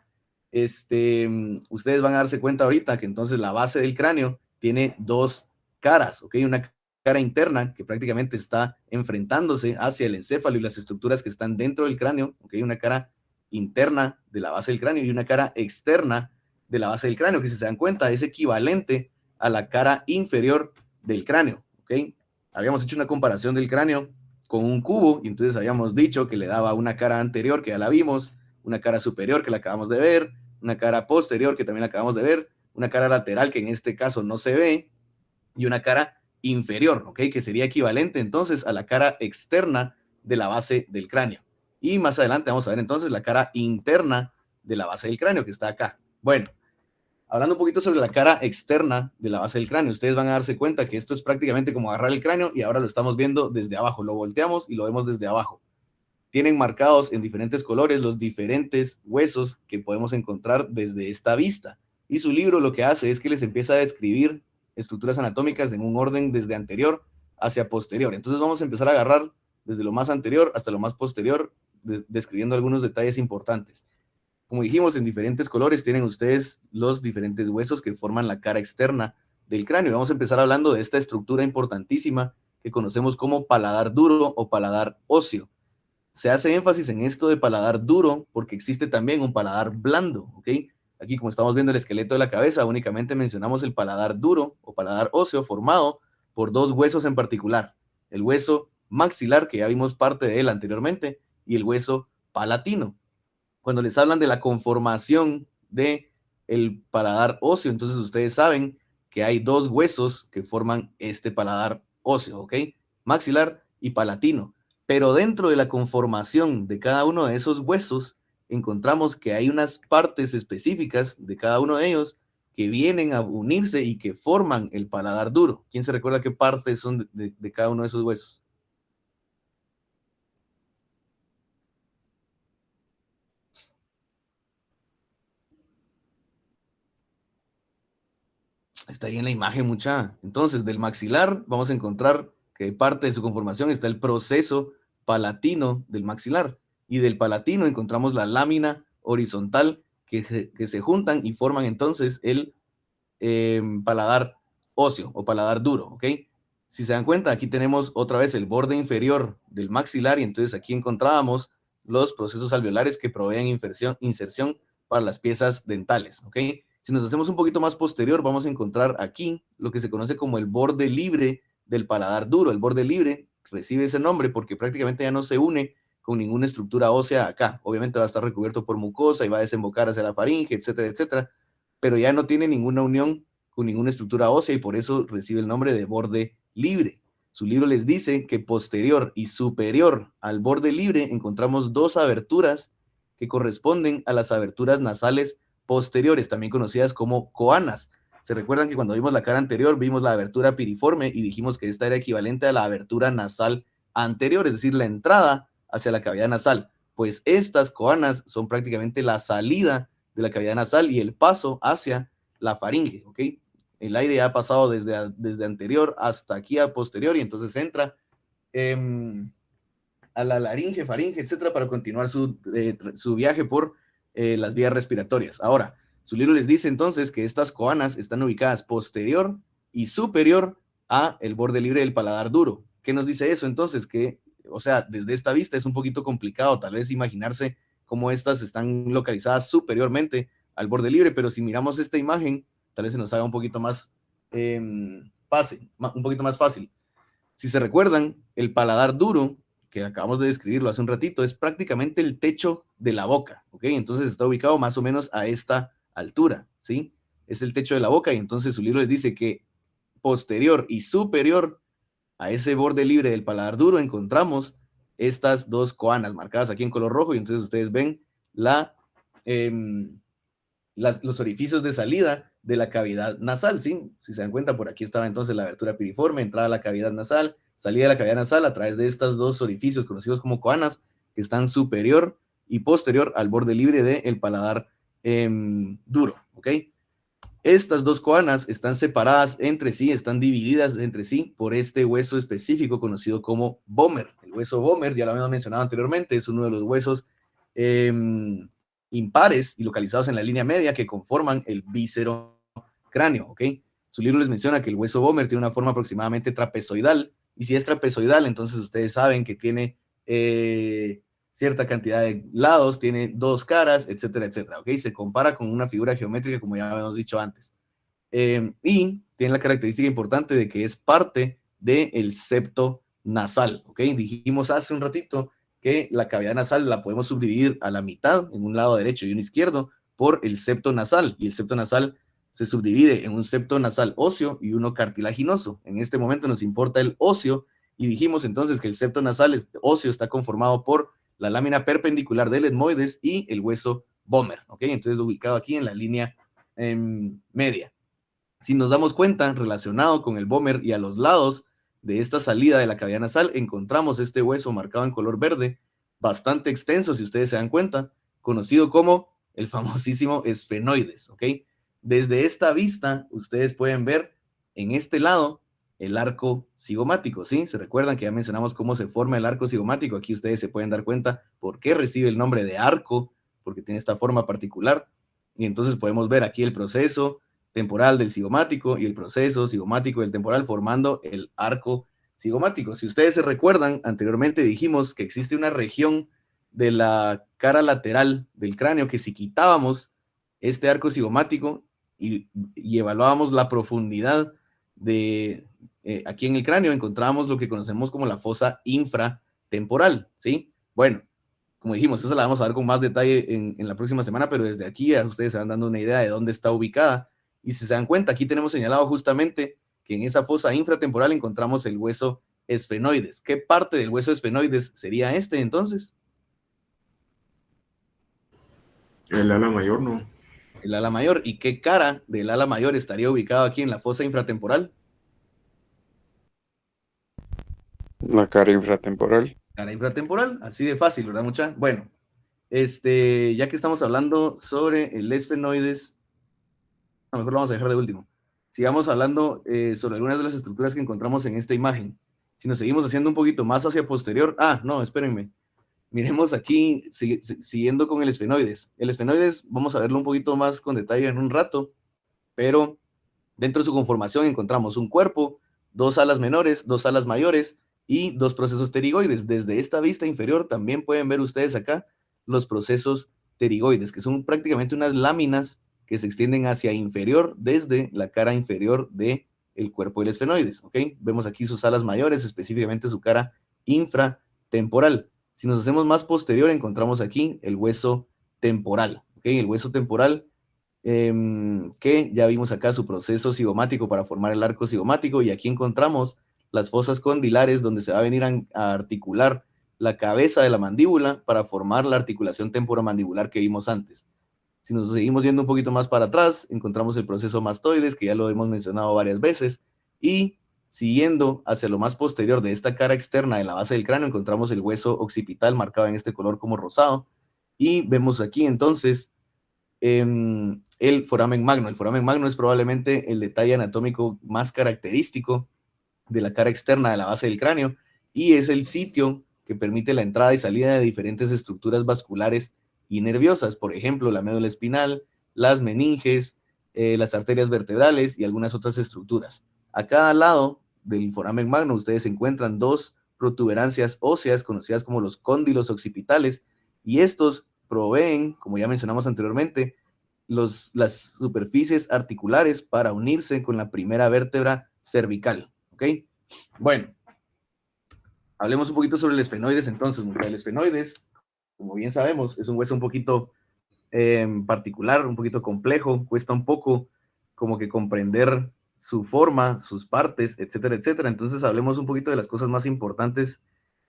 Ustedes van a darse cuenta ahorita que entonces la base del cráneo tiene dos caras, ¿ok? Una cara interna que prácticamente está enfrentándose hacia el encéfalo y las estructuras que están dentro del cráneo, ¿ok? Una cara interna de la base del cráneo y una cara externa de la base del cráneo, que si se dan cuenta es equivalente a la cara inferior del cráneo, ¿ok? Habíamos hecho una comparación del cráneo con un cubo y entonces habíamos dicho que le daba una cara anterior, que ya la vimos, una cara superior, que la acabamos de ver, una cara posterior, que también la acabamos de ver, una cara lateral, que en este caso no se ve, y una cara inferior, ¿ok? Que sería equivalente entonces a la cara externa de la base del cráneo. Y más adelante vamos a ver entonces la cara interna de la base del cráneo, que está acá. Bueno, hablando un poquito sobre la cara externa de la base del cráneo, ustedes van a darse cuenta que esto es prácticamente como agarrar el cráneo y ahora lo estamos viendo desde abajo, lo volteamos y lo vemos desde abajo. Tienen marcados en diferentes colores los diferentes huesos que podemos encontrar desde esta vista. Y su libro lo que hace es que les empieza a describir estructuras anatómicas en un orden desde anterior hacia posterior. Entonces vamos a empezar a agarrar desde lo más anterior hasta lo más posterior, describiendo algunos detalles importantes. Como dijimos, en diferentes colores tienen ustedes los diferentes huesos que forman la cara externa del cráneo. Vamos a empezar hablando de esta estructura importantísima que conocemos como paladar duro o paladar óseo. Se hace énfasis en esto de paladar duro porque existe también un paladar blando, ¿ok? Aquí, como estamos viendo el esqueleto de la cabeza, únicamente mencionamos el paladar duro o paladar óseo formado por dos huesos en particular. El hueso maxilar, que ya vimos parte de él anteriormente, y el hueso palatino. Cuando les hablan de la conformación de el paladar óseo, entonces ustedes saben que hay dos huesos que forman este paladar óseo, ¿ok? Maxilar y palatino. Pero dentro de la conformación de cada uno de esos huesos, encontramos que hay unas partes específicas de cada uno de ellos que vienen a unirse y que forman el paladar duro. ¿Quién se recuerda qué partes son de cada uno de esos huesos? Está ahí en la imagen, mucha. Entonces, del maxilar vamos a encontrar que parte de su conformación está el proceso palatino del maxilar. Y del palatino encontramos la lámina horizontal que se juntan y forman entonces el paladar óseo o paladar duro, ¿ok? Si se dan cuenta, aquí tenemos otra vez el borde inferior del maxilar y entonces aquí encontrábamos los procesos alveolares que proveen inserción para las piezas dentales, ¿ok? Si nos hacemos un poquito más posterior, vamos a encontrar aquí lo que se conoce como el borde libre del paladar duro. El borde libre recibe ese nombre porque prácticamente ya no se une con ninguna estructura ósea acá. Obviamente va a estar recubierto por mucosa y va a desembocar hacia la faringe, etcétera, etcétera, pero ya no tiene ninguna unión con ninguna estructura ósea y por eso recibe el nombre de borde libre. Su libro les dice que posterior y superior al borde libre encontramos dos aberturas que corresponden a las aberturas nasales posteriores, también conocidas como coanas. Se recuerdan que cuando vimos la cara anterior vimos la abertura piriforme y dijimos que esta era equivalente a la abertura nasal anterior, es decir, la entrada hacia la cavidad nasal. Pues estas coanas son prácticamente la salida de la cavidad nasal y el paso hacia la faringe, ¿ok? El aire ha pasado desde anterior hasta aquí a posterior y entonces entra a la laringe, faringe, etcétera, para continuar su viaje por las vías respiratorias. Ahora, su libro les dice entonces que estas coanas están ubicadas posterior y superior a el borde libre del paladar duro. ¿Qué nos dice eso? Entonces, que, o sea, desde esta vista es un poquito complicado tal vez imaginarse cómo estas están localizadas superiormente al borde libre, pero si miramos esta imagen, tal vez se nos haga un poquito más fácil, un poquito más fácil. Si se recuerdan, el paladar duro, que acabamos de describirlo hace un ratito, es prácticamente el techo de la boca, ¿ok? Entonces está ubicado más o menos a esta altura, ¿sí? Es el techo de la boca y entonces su libro les dice que posterior y superior a ese borde libre del paladar duro encontramos estas dos coanas marcadas aquí en color rojo y entonces ustedes ven los orificios de salida de la cavidad nasal, ¿sí? Si se dan cuenta, por aquí estaba entonces la abertura piriforme, entrada a la cavidad nasal, salida de la cavidad nasal a través de estos dos orificios conocidos como coanas, que están superior y posterior al borde libre del paladar duro, ¿ok? Estas dos coanas están separadas entre sí, están divididas entre sí por este hueso específico conocido como Vomer. El hueso Vomer, ya lo habíamos mencionado anteriormente, es uno de los huesos impares y localizados en la línea media que conforman el víscero cráneo, ¿ok? Su libro les menciona que el hueso Böhmer tiene una forma aproximadamente trapezoidal, y si es trapezoidal, entonces ustedes saben que tiene cierta cantidad de lados, tiene 2 caras, etcétera, etcétera, ¿ok? Se compara con una figura geométrica, como ya habíamos dicho antes. Y tiene la característica importante de que es parte del septo nasal, ¿ok? Dijimos hace un ratito que la cavidad nasal la podemos subdividir a la mitad, en un lado derecho y un izquierdo, por el septo nasal, y el septo nasal se subdivide en un septo nasal óseo y uno cartilaginoso. En este momento nos importa el óseo, y dijimos entonces que el septo nasal óseo está conformado por la lámina perpendicular del etmoides y el hueso Böhmer, ¿ok? Entonces ubicado aquí en la línea media. Si nos damos cuenta, relacionado con el Böhmer y a los lados de esta salida de la cavidad nasal, encontramos este hueso marcado en color verde, bastante extenso, si ustedes se dan cuenta, conocido como el famosísimo esfenoides, ¿ok? Desde esta vista, ustedes pueden ver en este lado el arco cigomático, ¿sí? Se recuerdan que ya mencionamos cómo se forma el arco cigomático. Aquí ustedes se pueden dar cuenta por qué recibe el nombre de arco, porque tiene esta forma particular. Y entonces podemos ver aquí el proceso temporal del cigomático y el proceso cigomático del temporal formando el arco cigomático. Si ustedes se recuerdan, anteriormente dijimos que existe una región de la cara lateral del cráneo que si quitábamos este arco cigomático y evaluábamos la profundidad de aquí en el cráneo, encontrábamos lo que conocemos como la fosa infratemporal, ¿sí? Bueno, como dijimos, esa la vamos a ver con más detalle en la próxima semana, pero desde aquí ya ustedes se van dando una idea de dónde está ubicada. Y si se dan cuenta, aquí tenemos señalado justamente que en esa fosa infratemporal encontramos el hueso esfenoides. ¿Qué parte del hueso esfenoides sería este entonces? El ala mayor, ¿no? El ala mayor. ¿Y qué cara del ala mayor estaría ubicado aquí en la fosa infratemporal? La cara infratemporal. Cara infratemporal, así de fácil, ¿verdad, mucha? Bueno, ya que estamos hablando sobre el esfenoides, a lo mejor lo vamos a dejar de último. Sigamos hablando sobre algunas de las estructuras que encontramos en esta imagen. Si nos seguimos haciendo un poquito más hacia posterior, no, espérenme. Miremos aquí, siguiendo con el esfenoides. El esfenoides, vamos a verlo un poquito más con detalle en un rato, pero dentro de su conformación encontramos un cuerpo, 2 alas menores, 2 alas mayores y 2 procesos pterigoides. Desde esta vista inferior también pueden ver ustedes acá los procesos pterigoides, que son prácticamente unas láminas que se extienden hacia inferior desde la cara inferior del cuerpo del esfenoides, ¿ok? Vemos aquí sus alas mayores, específicamente su cara infratemporal. Si nos hacemos más posterior, encontramos aquí el hueso temporal, ¿ok? El hueso temporal que ya vimos acá su proceso cigomático para formar el arco cigomático, y aquí encontramos las fosas condilares donde se va a venir a articular la cabeza de la mandíbula para formar la articulación temporomandibular que vimos antes. Si nos seguimos yendo un poquito más para atrás, encontramos el proceso mastoides, que ya lo hemos mencionado varias veces, y siguiendo hacia lo más posterior de esta cara externa de la base del cráneo, encontramos el hueso occipital marcado en este color como rosado, y vemos aquí entonces el foramen magno. El foramen magno es probablemente el detalle anatómico más característico de la cara externa de la base del cráneo, y es el sitio que permite la entrada y salida de diferentes estructuras vasculares y nerviosas, por ejemplo, la médula espinal, las meninges, las arterias vertebrales y algunas otras estructuras. A cada lado del foramen magno ustedes encuentran 2 protuberancias óseas conocidas como los cóndilos occipitales, y estos proveen, como ya mencionamos anteriormente, las superficies articulares para unirse con la primera vértebra cervical, ¿ok? Bueno, hablemos un poquito sobre el esfenoides entonces. El esfenoides, como bien sabemos, es un hueso un poquito particular, un poquito complejo, cuesta un poco como que comprender su forma, sus partes, etcétera, etcétera. Entonces hablemos un poquito de las cosas más importantes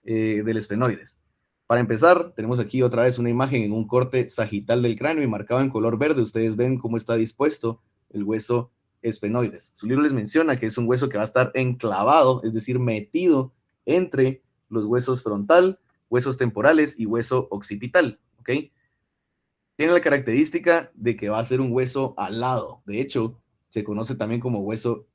del esfenoides. Para empezar, tenemos aquí otra vez una imagen en un corte sagital del cráneo y marcado en color verde. Ustedes ven cómo está dispuesto el hueso esfenoides. Su libro les menciona que es un hueso que va a estar enclavado, es decir, metido entre los huesos frontal, huesos temporales y hueso occipital, ¿ok? Tiene la característica de que va a ser un hueso alado. De hecho, se conoce también como hueso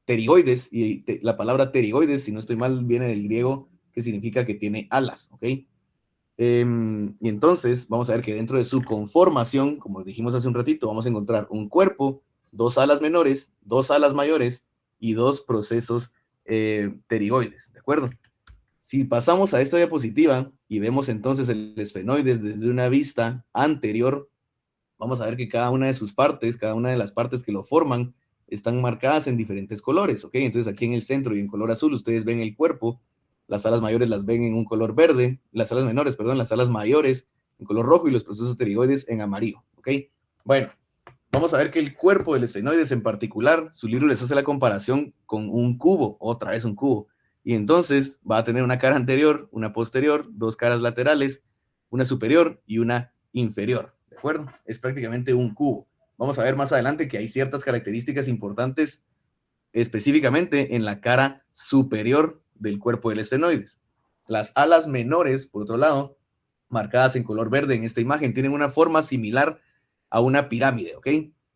pterigoides, y la palabra pterigoides, si no estoy mal, viene del griego, que significa que tiene alas, ¿ok? Y entonces vamos a ver que dentro de su conformación, como dijimos hace un ratito, vamos a encontrar un cuerpo, 2 alas menores, 2 alas mayores y 2 procesos pterigoides, ¿de acuerdo? Si pasamos a esta diapositiva y vemos entonces el esfenoides desde una vista anterior, vamos a ver que cada una de sus partes, cada una de las partes que lo forman, están marcadas en diferentes colores, ¿ok? Entonces aquí en el centro y en color azul ustedes ven el cuerpo, las alas mayores las ven en un color verde, las alas menores, perdón, las alas mayores en color rojo y los procesos pterigoides en amarillo, ¿ok? Bueno, vamos a ver que el cuerpo del esfenoides en particular, su libro les hace la comparación con un cubo, otra vez un cubo, y entonces va a tener una cara anterior, una posterior, 2 caras laterales, una superior y una inferior, ¿de acuerdo? Es prácticamente un cubo. Vamos a ver más adelante que hay ciertas características importantes específicamente en la cara superior del cuerpo del esfenoides. Las alas menores, por otro lado, marcadas en color verde en esta imagen, tienen una forma similar a una pirámide, ¿ok?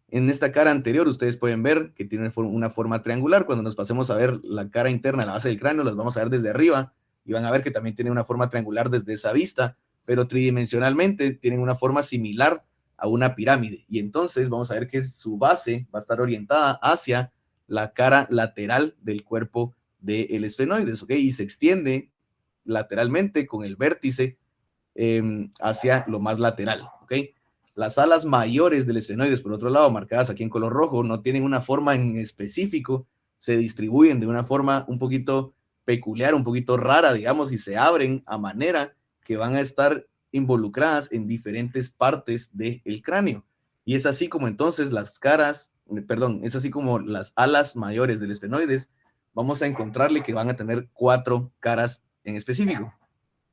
En esta cara anterior ustedes pueden ver que tiene una forma triangular. Cuando nos pasemos a ver la cara interna, la base del cráneo, las vamos a ver desde arriba y van a ver que también tiene una forma triangular desde esa vista, pero tridimensionalmente tienen una forma similar a una pirámide. Y entonces vamos a ver que su base va a estar orientada hacia la cara lateral del cuerpo del esfenoides, ¿ok? Y se extiende lateralmente con el vértice hacia lo más lateral, ¿ok? Las alas mayores del esfenoides, por otro lado, marcadas aquí en color rojo, no tienen una forma en específico, se distribuyen de una forma un poquito peculiar, un poquito rara, digamos, y se abren a manera que van a estar involucradas en diferentes partes del cráneo. Y es así como entonces las caras, perdón, es así como las alas mayores del esfenoides, vamos a encontrarle que van a tener 4 caras en específico.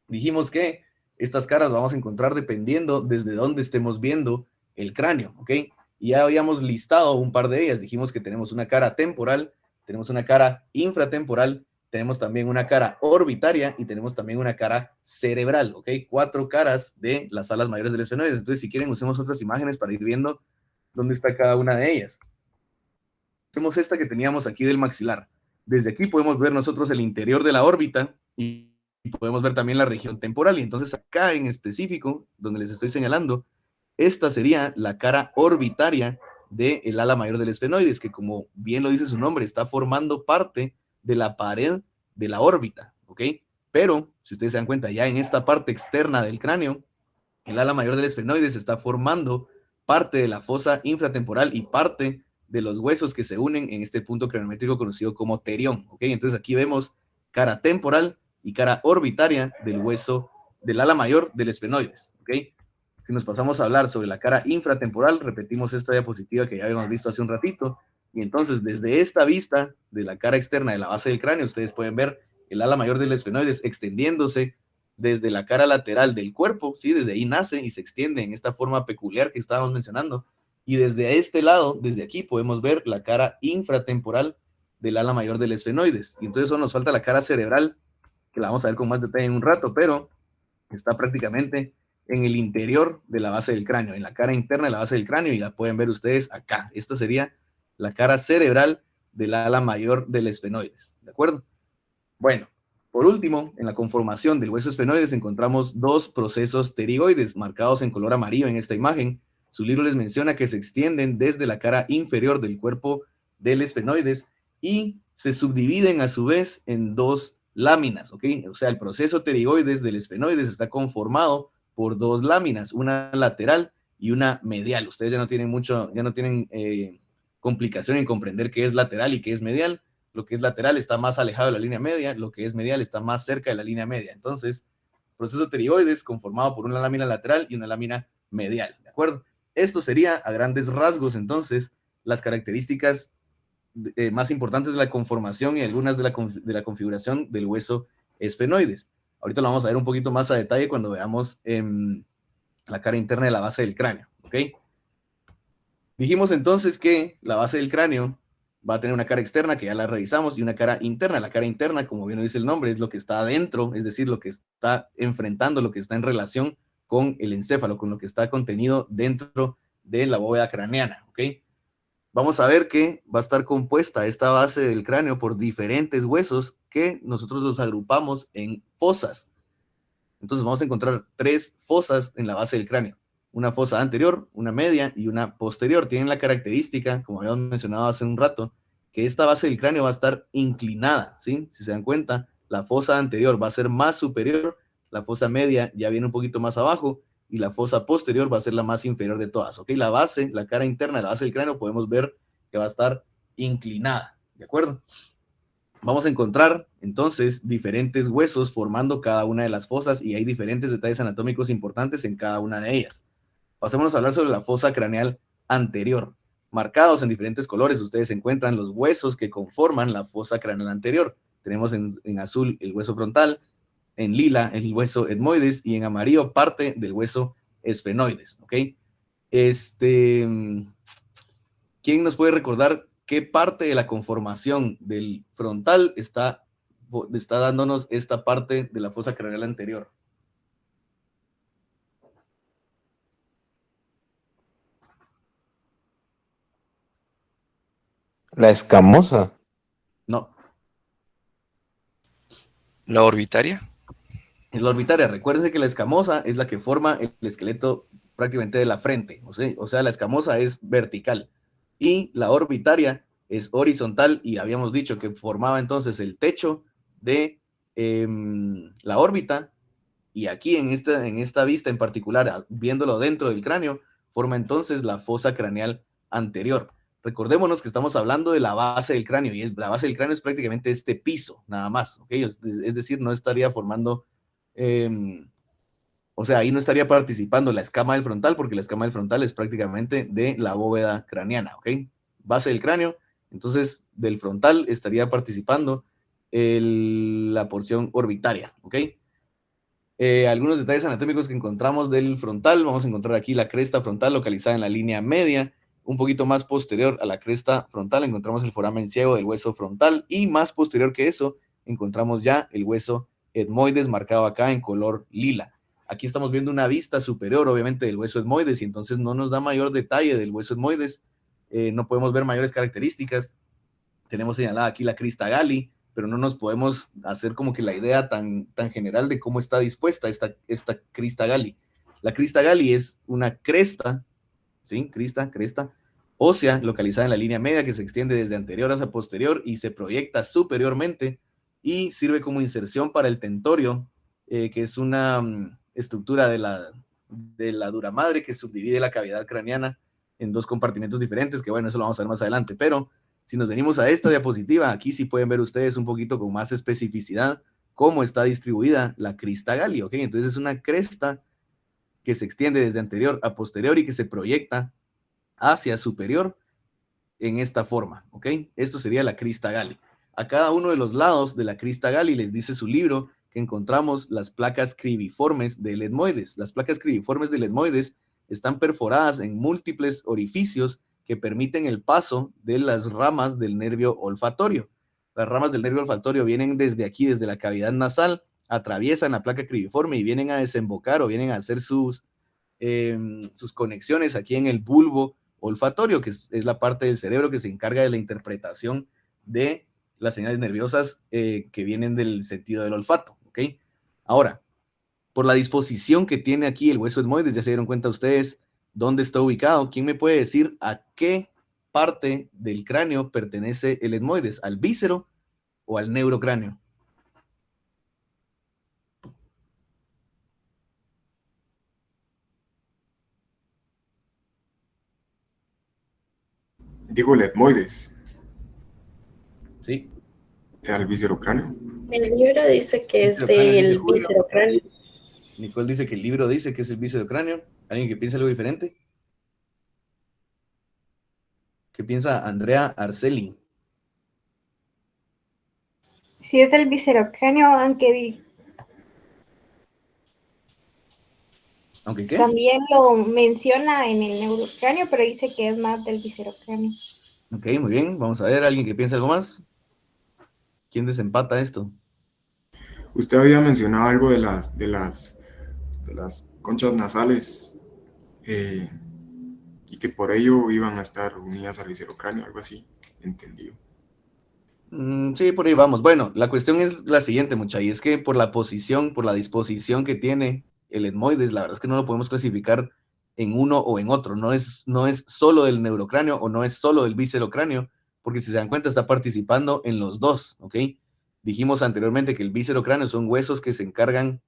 Dijimos que estas caras vamos a encontrar dependiendo desde dónde estemos viendo el cráneo, ¿ok? Y ya habíamos listado un par de ellas. Dijimos que tenemos una cara temporal, tenemos una cara infratemporal, tenemos también una cara orbitaria y tenemos también una cara cerebral, ¿ok? 4 caras de las alas mayores del esfenoides. Entonces, si quieren, usemos otras imágenes para ir viendo dónde está cada una de ellas. Hacemos esta que teníamos aquí del maxilar. Desde aquí podemos ver nosotros el interior de la órbita y podemos ver también la región temporal. Y entonces acá en específico, donde les estoy señalando, esta sería la cara orbitaria del ala mayor del esfenoides, que como bien lo dice su nombre, está formando parte de la pared de la órbita, ¿ok? Pero, si ustedes se dan cuenta, ya en esta parte externa del cráneo, el ala mayor del esfenoides está formando parte de la fosa infratemporal y parte de los huesos que se unen en este punto craniométrico conocido como terión, ¿ok? Entonces aquí vemos cara temporal y cara orbitaria del hueso del ala mayor del esfenoides, ¿ok? Si nos pasamos a hablar sobre la cara infratemporal, repetimos esta diapositiva que ya habíamos visto hace un ratito, y entonces desde esta vista de la cara externa de la base del cráneo, ustedes pueden ver el ala mayor del esfenoides extendiéndose desde la cara lateral del cuerpo, ¿sí? Desde ahí nace y se extiende en esta forma peculiar que estábamos mencionando, y desde este lado, desde aquí, podemos ver la cara infratemporal del ala mayor del esfenoides, y entonces solo nos falta la cara cerebral, que la vamos a ver con más detalle en un rato, pero está prácticamente en el interior de la base del cráneo, en la cara interna de la base del cráneo, y la pueden ver ustedes acá. Esta sería la cara cerebral del ala mayor del esfenoides, ¿de acuerdo? Bueno, por último, en la conformación del hueso esfenoides encontramos 2 procesos pterigoides marcados en color amarillo en esta imagen. Su libro les menciona que se extienden desde la cara inferior del cuerpo del esfenoides y se subdividen a su vez en 2 láminas, ¿ok? O sea, el proceso pterigoides del esfenoides está conformado por 2 láminas, una lateral y una medial. Ustedes ya no tienen complicación en comprender qué es lateral y qué es medial. Lo que es lateral está más alejado de la línea media, lo que es medial está más cerca de la línea media. Entonces, proceso pterigoides conformado por una lámina lateral y una lámina medial, ¿de acuerdo? Esto sería a grandes rasgos, entonces, las características más importantes de la conformación y algunas de la configuración del hueso esfenoides. Ahorita lo vamos a ver un poquito más a detalle cuando veamos la cara interna de la base del cráneo, ¿ok? Dijimos entonces que la base del cráneo va a tener una cara externa, que ya la revisamos, y una cara interna. La cara interna, como bien lo dice el nombre, es lo que está adentro, es decir, lo que está enfrentando, lo que está en relación con el encéfalo, con lo que está contenido dentro de la bóveda craneana, ¿ok? Vamos a ver que va a estar compuesta esta base del cráneo por diferentes huesos que nosotros los agrupamos en fosas. Entonces vamos a encontrar 3 fosas en la base del cráneo. una fosa anterior, una media y una posterior. Tienen la característica, como habíamos mencionado hace un rato, que esta base del cráneo va a estar inclinada, ¿sí? Si se dan cuenta, la fosa anterior va a ser más superior, la fosa media ya viene un poquito más abajo, y la fosa posterior va a ser la más inferior de todas, ¿ok? La base, la cara interna, la base del cráneo, podemos ver que va a estar inclinada, ¿de acuerdo? Vamos a encontrar entonces diferentes huesos formando cada una de las fosas y hay diferentes detalles anatómicos importantes en cada una de ellas. Pasémonos a hablar sobre la fosa craneal anterior. Marcados en diferentes colores, ustedes encuentran los huesos que conforman la fosa craneal anterior. Tenemos en azul el hueso frontal, en lila el hueso etmoides y en amarillo parte del hueso esfenoides, ¿ok? ¿Quién nos puede recordar qué parte de la conformación del frontal está dándonos esta parte de la fosa craneal anterior? La escamosa. No. ¿La orbitaria? Es la orbitaria. Recuérdense que la escamosa es la que forma el esqueleto prácticamente de la frente. O sea, la escamosa es vertical. Y la orbitaria es horizontal y habíamos dicho que formaba entonces el techo de la órbita. Y aquí en esta vista en particular, viéndolo dentro del cráneo, forma entonces la fosa craneal anterior. Recordémonos que estamos hablando de la base del cráneo y la base del cráneo es prácticamente este piso, nada más. ¿Okay? Es decir, no estaría formando, o sea, ahí no estaría participando la escama del frontal porque la escama del frontal es prácticamente de la bóveda craneana. ¿Ok? Base del cráneo, entonces del frontal estaría participando la porción orbitaria. ¿Ok? Algunos detalles anatómicos que encontramos del frontal. Vamos a encontrar aquí la cresta frontal localizada en la línea media. Un poquito más posterior a la cresta frontal encontramos el foramen ciego del hueso frontal y más posterior que eso encontramos ya el hueso etmoides marcado acá en color lila. Aquí estamos viendo una vista superior obviamente del hueso etmoides y entonces no nos da mayor detalle del hueso etmoides. No podemos ver mayores características. Tenemos señalada aquí la crista Galli, pero no nos podemos hacer como que la idea tan general de cómo está dispuesta esta crista Galli. La crista Galli es una cresta, ¿sí? Cresta ósea localizada en la línea media que se extiende desde anterior hacia posterior y se proyecta superiormente y sirve como inserción para el tentorio, que es una estructura de la dura madre que subdivide la cavidad craneana en dos compartimentos diferentes, que bueno, eso lo vamos a ver más adelante, pero si nos venimos a esta diapositiva, aquí sí pueden ver ustedes un poquito con más especificidad cómo está distribuida la crista Galli, ¿ok? Entonces es una cresta que se extiende desde anterior a posterior y que se proyecta hacia superior en esta forma, ¿ok? Esto sería la crista Galli. A cada uno de los lados de la crista Galli les dice su libro que encontramos las placas cribiformes del etmoides. Las placas cribiformes del etmoides están perforadas en múltiples orificios que permiten el paso de las ramas del nervio olfatorio. Las ramas del nervio olfatorio vienen desde aquí, desde la cavidad nasal, atraviesan la placa cribiforme y vienen a desembocar o vienen a hacer sus conexiones aquí en el bulbo olfatorio, que es la parte del cerebro que se encarga de la interpretación de las señales nerviosas que vienen del sentido del olfato, ¿ok? Ahora, por la disposición que tiene aquí el hueso etmoides, ya se dieron cuenta ustedes dónde está ubicado. ¿Quién me puede decir a qué parte del cráneo pertenece el etmoides? ¿Al víscero o al neurocráneo? Digo el etmoides. Sí. Al viscerocráneo. El libro dice que es del viscerocráneo. Nicole dice que el libro dice que es el viscerocráneo. ¿Alguien que piensa algo diferente? ¿Qué piensa Andrea Arceli? Si es el viscerocráneo, aunque ¿Aunque qué? también lo menciona en el neurocráneo, pero dice que es más del viscerocráneo. Ok, muy bien. Vamos a ver, ¿alguien que piensa algo más? ¿Quién desempata esto? Usted había mencionado algo de las conchas nasales y que por ello iban a estar unidas al viscerocráneo, algo así, entendido. Sí, por ahí vamos. Bueno, la cuestión es la siguiente, mucha, y es que por la posición, por la disposición que tiene el etmoides, la verdad es que no lo podemos clasificar en uno o en otro, no es solo del neurocráneo o no es solo del viscerocráneo, porque si se dan cuenta está participando en los dos, ¿ok? Dijimos anteriormente que el viscerocráneo son huesos que se encargan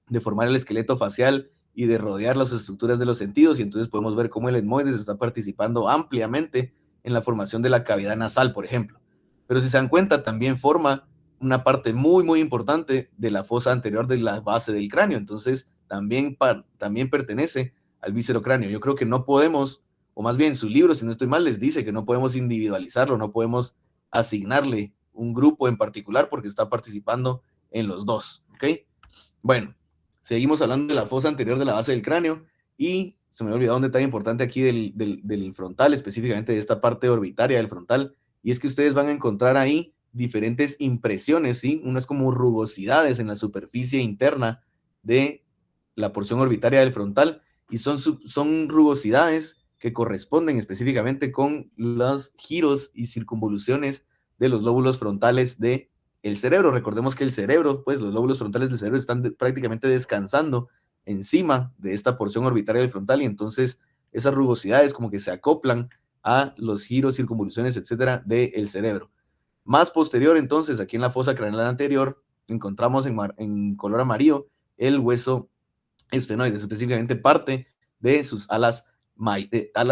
de formar el esqueleto facial y de rodear las estructuras de los sentidos, y entonces podemos ver cómo el etmoides está participando ampliamente en la formación de la cavidad nasal, por ejemplo. Pero si se dan cuenta, también forma una parte muy, muy importante de la fosa anterior de la base del cráneo, entonces también pertenece al viscerocráneo. Yo creo que no podemos, o más bien su libro, si no estoy mal, les dice que no podemos individualizarlo, no podemos asignarle un grupo en particular porque está participando en los dos, ¿ok? Bueno, seguimos hablando de la fosa anterior de la base del cráneo y se me ha olvidado un detalle importante aquí del frontal, específicamente de esta parte orbitaria del frontal, y es que ustedes van a encontrar ahí diferentes impresiones, ¿sí? Unas como rugosidades en la superficie interna de la porción orbitaria del frontal, y son rugosidades que corresponden específicamente con los giros y circunvoluciones de los lóbulos frontales de el cerebro. Recordemos que el cerebro, pues los lóbulos frontales del cerebro están prácticamente descansando encima de esta porción orbitaria del frontal, y entonces esas rugosidades como que se acoplan a los giros, circunvoluciones, etcétera, del cerebro. Más posterior, entonces, aquí en la fosa craneal anterior, encontramos en color amarillo el hueso esfenoides, específicamente parte de sus alas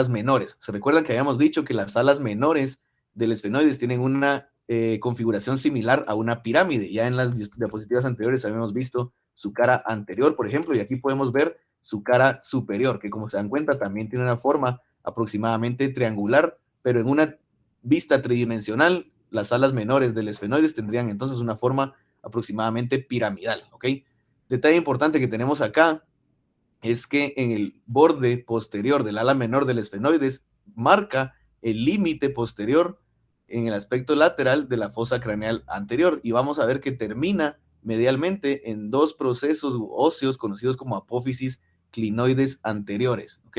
menores. ¿Se recuerdan que habíamos dicho que las alas menores del esfenoides tienen una configuración similar a una pirámide? Ya en las diapositivas anteriores habíamos visto su cara anterior, por ejemplo, y aquí podemos ver su cara superior, que como se dan cuenta también tiene una forma aproximadamente triangular, pero en una vista tridimensional, las alas menores del esfenoides tendrían entonces una forma aproximadamente piramidal, ¿ok? Detalle importante que tenemos acá es que en el borde posterior del ala menor del esfenoides marca el límite posterior en el aspecto lateral de la fosa craneal anterior, y vamos a ver que termina medialmente en dos procesos óseos conocidos como apófisis clinoides anteriores, ¿ok?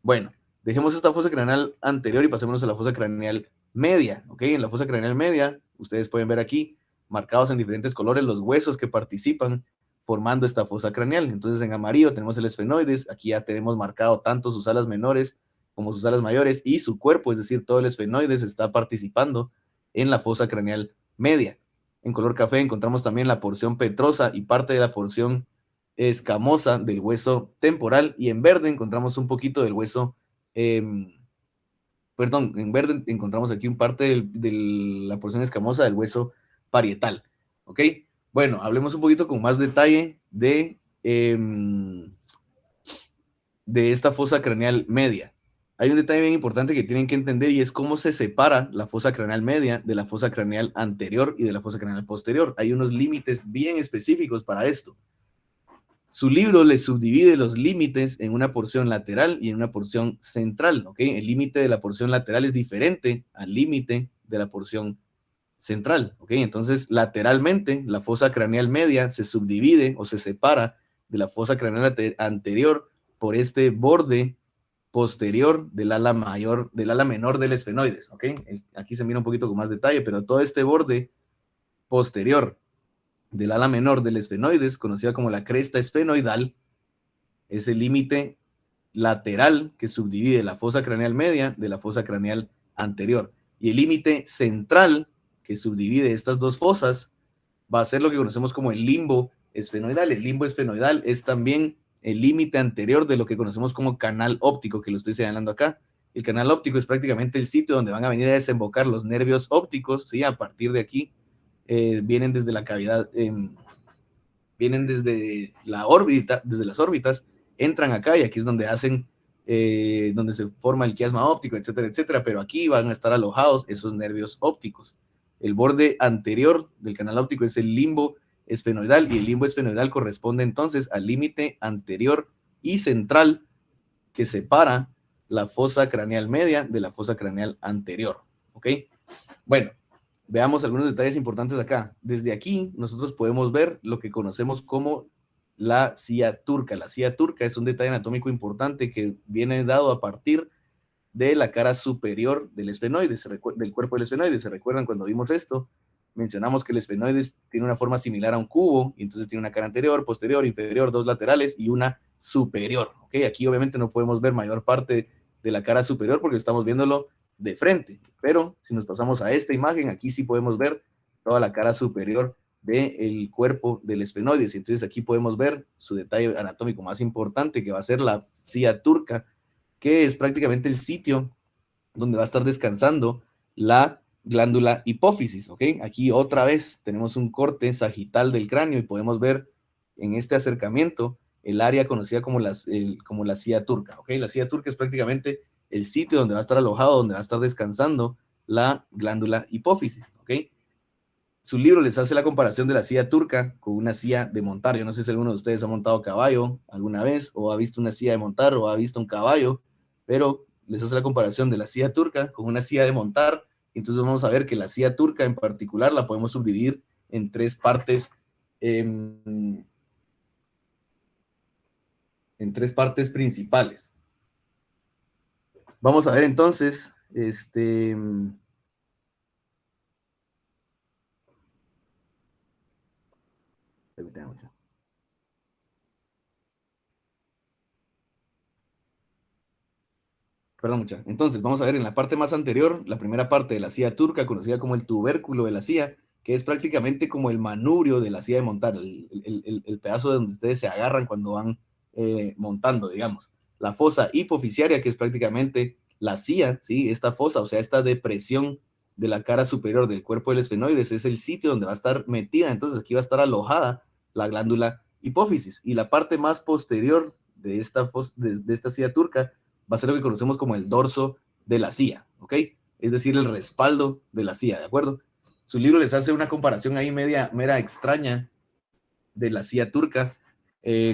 Bueno, dejemos esta fosa craneal anterior y pasémonos a la fosa craneal media, ¿ok? En la fosa craneal media, ustedes pueden ver aquí marcados en diferentes colores los huesos que participan formando esta fosa craneal. Entonces en amarillo tenemos el esfenoides, aquí ya tenemos marcado tanto sus alas menores como sus alas mayores y su cuerpo, es decir, todo el esfenoides está participando en la fosa craneal media. En color café encontramos también la porción petrosa y parte de la porción escamosa del hueso temporal, y en verde encontramos un poquito del hueso, en verde encontramos aquí un parte de la porción escamosa del hueso parietal, ¿ok? Bueno, hablemos un poquito con más detalle de esta fosa craneal media. Hay un detalle bien importante que tienen que entender, y es cómo se separa la fosa craneal media de la fosa craneal anterior y de la fosa craneal posterior. Hay unos límites bien específicos para esto. Su libro le subdivide los límites en una porción lateral y en una porción central, ¿ok? El límite de la porción lateral es diferente al límite de la porción central, ¿ok? Entonces, lateralmente, la fosa craneal media se subdivide o se separa de la fosa craneal anterior por este borde posterior del ala menor del esfenoides, ¿ok? Aquí se mira un poquito con más detalle, pero todo este borde posterior del ala menor del esfenoides, conocida como la cresta esfenoidal, es el límite lateral que subdivide la fosa craneal media de la fosa craneal anterior. Y el límite central que subdivide estas dos fosas va a ser lo que conocemos como el limbo esfenoidal. El limbo esfenoidal es también el límite anterior de lo que conocemos como canal óptico, que lo estoy señalando acá. El canal óptico es prácticamente el sitio donde van a venir a desembocar los nervios ópticos, ¿sí? A partir de aquí vienen desde la cavidad, vienen desde la órbita, desde las órbitas, entran acá y aquí es donde donde se forma el quiasma óptico, etcétera, etcétera, pero aquí van a estar alojados esos nervios ópticos. El borde anterior del canal óptico es el limbo esfenoidal, y el limbo esfenoidal corresponde entonces al límite anterior y central que separa la fosa craneal media de la fosa craneal anterior, ¿ok? Bueno, veamos algunos detalles importantes acá. Desde aquí nosotros podemos ver lo que conocemos como la silla turca. La silla turca es un detalle anatómico importante que viene dado a partir de la cara superior del esfenoides, del cuerpo del esfenoides. ¿Se recuerdan cuando vimos esto? Mencionamos que el esfenoides tiene una forma similar a un cubo, y entonces tiene una cara anterior, posterior, inferior, dos laterales y una superior, ¿ok? Aquí obviamente no podemos ver mayor parte de la cara superior porque estamos viéndolo de frente, pero si nos pasamos a esta imagen, aquí sí podemos ver toda la cara superior del cuerpo del esfenoides. Entonces aquí podemos ver su detalle anatómico más importante, que va a ser la silla turca, que es prácticamente el sitio donde va a estar descansando la glándula hipófisis, ¿ok? Aquí otra vez tenemos un corte sagital del cráneo y podemos ver en este acercamiento el área conocida como la silla turca, ¿ok? La silla turca es prácticamente el sitio donde va a estar alojado, donde va a estar descansando la glándula hipófisis, ¿ok? Su libro les hace la comparación de la silla turca con una silla de montar. Yo no sé si alguno de ustedes ha montado caballo alguna vez, o ha visto una silla de montar, o ha visto un caballo, pero les hace la comparación de la silla turca con una silla de montar. Entonces vamos a ver que la silla turca en particular la podemos subdividir en tres partes, en tres partes principales. Vamos a ver entonces, Perdón, mucha. Entonces, vamos a ver en la parte más anterior, la primera parte de la silla turca, conocida como el tubérculo de la silla, que es prácticamente como el manubrio de la silla de montar, el pedazo de donde ustedes se agarran cuando van montando, digamos. La fosa hipofisiaria, que es prácticamente la silla, ¿sí? Esta fosa, o sea, esta depresión de la cara superior del cuerpo del esfenoides, es el sitio donde va a estar metida, entonces aquí va a estar alojada la glándula hipófisis. Y la parte más posterior de esta silla turca va a ser lo que conocemos como el dorso de la silla, ¿ok? Es decir, el respaldo de la silla, ¿de acuerdo? Su libro les hace una comparación ahí mera extraña de la silla turca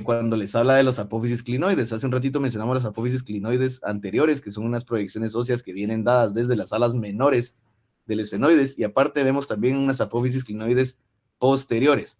cuando les habla de los apófisis clinoides. Hace un ratito mencionamos las apófisis clinoides anteriores, que son unas proyecciones óseas que vienen dadas desde las alas menores del esfenoides, y aparte vemos también unas apófisis clinoides posteriores.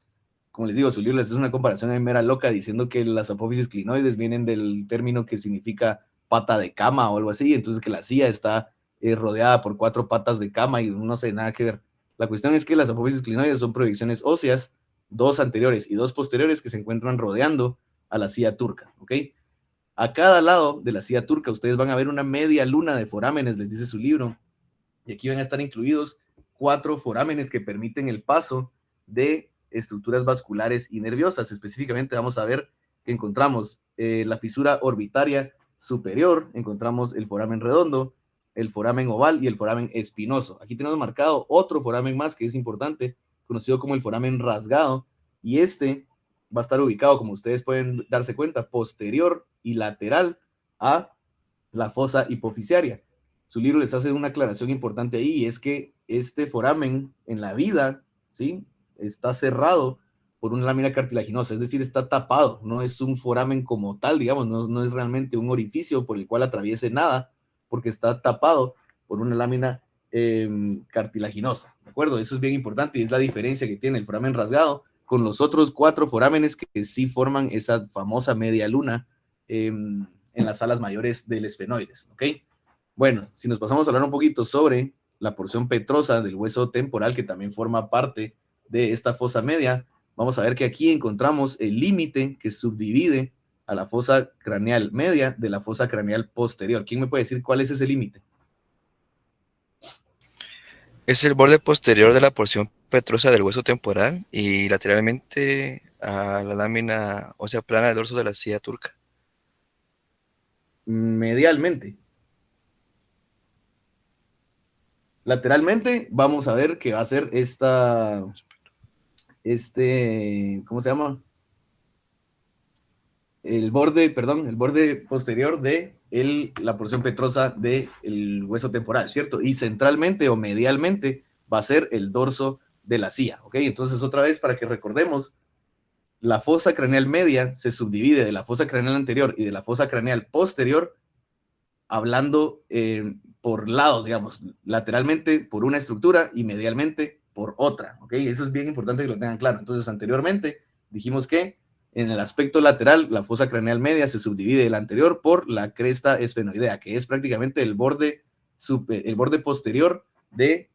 Como les digo, su libro les hace una comparación ahí mera loca, diciendo que las apófisis clinoides vienen del término que significa pata de cama o algo así, entonces que la silla está rodeada por 4 patas de cama y no sé, nada que ver. La cuestión es que las apófisis clinoides son proyecciones óseas, 2 anteriores y 2 posteriores, que se encuentran rodeando a la silla turca, ¿ok? A cada lado de la silla turca ustedes van a ver una media luna de forámenes, les dice su libro, y aquí van a estar incluidos 4 forámenes que permiten el paso de estructuras vasculares y nerviosas. Específicamente vamos a ver que encontramos la fisura orbitaria superior, encontramos el foramen redondo, el foramen oval y el foramen espinoso. Aquí tenemos marcado otro foramen más que es importante, conocido como el foramen rasgado, y este va a estar ubicado, como ustedes pueden darse cuenta, posterior y lateral a la fosa hipofisiaria. Su libro les hace una aclaración importante ahí, y es que este foramen en la vida, ¿sí?, está cerrado por una lámina cartilaginosa, es decir, está tapado, no es un foramen como tal, digamos, no es realmente un orificio por el cual atraviese nada, porque está tapado por una lámina cartilaginosa, ¿de acuerdo? Eso es bien importante y es la diferencia que tiene el foramen rasgado con los otros 4 forámenes que sí forman esa famosa media luna en las alas mayores del esfenoides, ¿ok? Bueno, si nos pasamos a hablar un poquito sobre la porción petrosa del hueso temporal, que también forma parte de esta fosa media, vamos a ver que aquí encontramos el límite que subdivide a la fosa craneal media de la fosa craneal posterior. ¿Quién me puede decir cuál es ese límite? Es el borde posterior de la porción petrosa del hueso temporal y lateralmente a la lámina ósea plana del dorso de la silla turca. Medialmente. Lateralmente vamos a ver que va a ser ¿cómo se llama? El borde posterior de la porción petrosa del hueso temporal, ¿cierto? Y centralmente o medialmente va a ser el dorso de la silla, ¿ok? Entonces, otra vez, para que recordemos, la fosa craneal media se subdivide de la fosa craneal anterior y de la fosa craneal posterior, hablando por lados, digamos, lateralmente por una estructura y medialmente por otra, ¿ok? Eso es bien importante que lo tengan claro. Entonces, anteriormente dijimos que en el aspecto lateral, la fosa craneal media se subdivide del anterior por la cresta esfenoidea, que es prácticamente el borde posterior del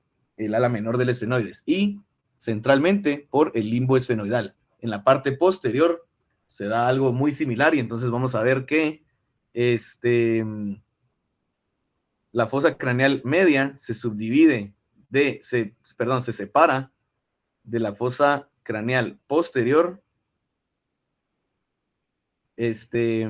ala menor del esfenoides, y centralmente por el limbo esfenoidal. En la parte posterior se da algo muy similar, y entonces vamos a ver que La fosa craneal media se subdivide se separa de la fosa craneal posterior. Se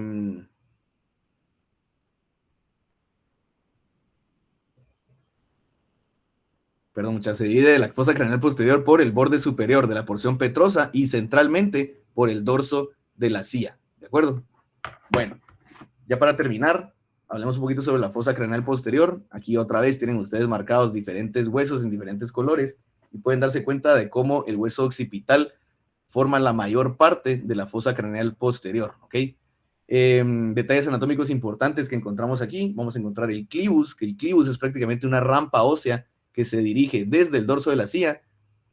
divide de la fosa craneal posterior por el borde superior de la porción petrosa y centralmente por el dorso de la cía, ¿de acuerdo? Bueno, ya para terminar, hablemos un poquito sobre la fosa craneal posterior. Aquí otra vez tienen ustedes marcados diferentes huesos en diferentes colores y pueden darse cuenta de cómo el hueso occipital forma la mayor parte de la fosa craneal posterior, ¿ok? Detalles anatómicos importantes que encontramos aquí. Vamos a encontrar el clivus, que el clivus es prácticamente una rampa ósea que se dirige desde el dorso de la cía,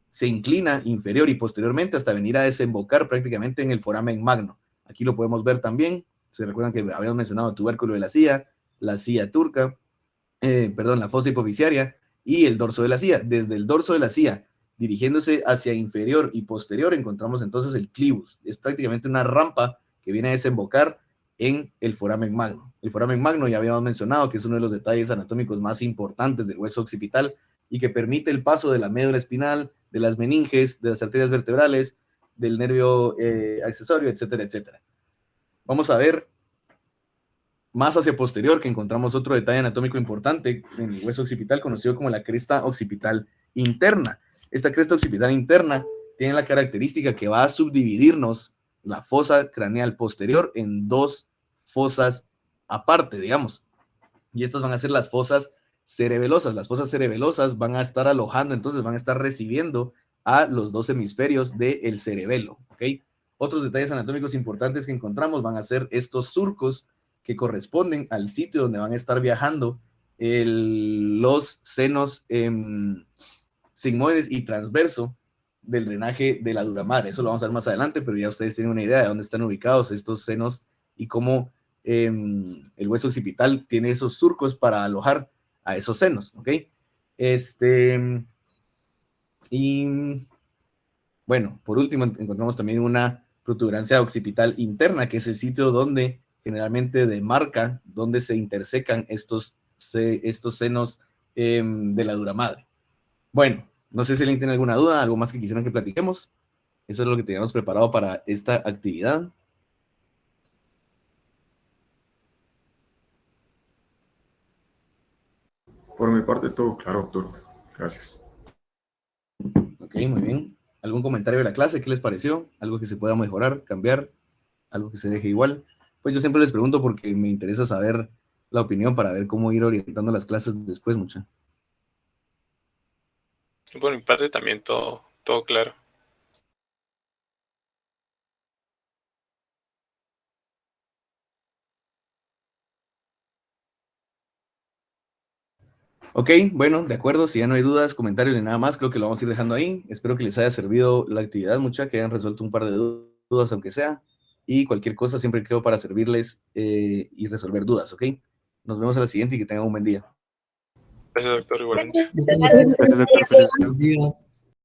se inclina inferior y posteriormente hasta venir a desembocar prácticamente en el foramen magno. Aquí lo podemos ver también. Se recuerdan que habíamos mencionado el tubérculo de la cía turca, la fosa hipoficiaria y el dorso de la cía. Desde el dorso de la cía, dirigiéndose hacia inferior y posterior, encontramos entonces el clivus. Es prácticamente una rampa que viene a desembocar en el foramen magno. El foramen magno ya habíamos mencionado que es uno de los detalles anatómicos más importantes del hueso occipital y que permite el paso de la médula espinal, de las meninges, de las arterias vertebrales, del nervio accesorio, etcétera, etcétera. Vamos a ver más hacia posterior que encontramos otro detalle anatómico importante en el hueso occipital conocido como la cresta occipital interna. Esta cresta occipital interna tiene la característica que va a subdividirnos la fosa craneal posterior en dos fosas aparte, digamos. Y estas van a ser las fosas cerebelosas. Las fosas cerebelosas van a estar alojando, entonces van a estar recibiendo a los dos hemisferios del cerebelo, ¿ok? Otros detalles anatómicos importantes que encontramos van a ser estos surcos que corresponden al sitio donde van a estar viajando los senos sigmoides y transverso del drenaje de la dura madre. Eso lo vamos a ver más adelante, pero ya ustedes tienen una idea de dónde están ubicados estos senos y cómo el hueso occipital tiene esos surcos para alojar a esos senos, ¿ok? Y bueno, por último encontramos también una protuberancia occipital interna, que es el sitio donde generalmente demarca, donde se intersecan estos senos de la dura madre. Bueno, no sé si alguien tiene alguna duda, algo más que quisieran que platiquemos. Eso es lo que teníamos preparado para esta actividad. Por mi parte, todo claro, doctor. Gracias. Ok, muy bien. ¿Algún comentario de la clase? ¿Qué les pareció? ¿Algo que se pueda mejorar, cambiar? ¿Algo que se deje igual? Pues yo siempre les pregunto porque me interesa saber la opinión para ver cómo ir orientando las clases después, mucha. Por mi parte también todo claro. Ok, bueno, de acuerdo, si ya no hay dudas, comentarios ni nada más, creo que lo vamos a ir dejando ahí. Espero que les haya servido la actividad, mucha, que hayan resuelto un par de dudas, aunque sea, y cualquier cosa siempre quedo para servirles y resolver dudas, ¿ok? Nos vemos a la siguiente y que tengan un buen día. Gracias, doctor, igualmente. Gracias, doctor. Feliz día.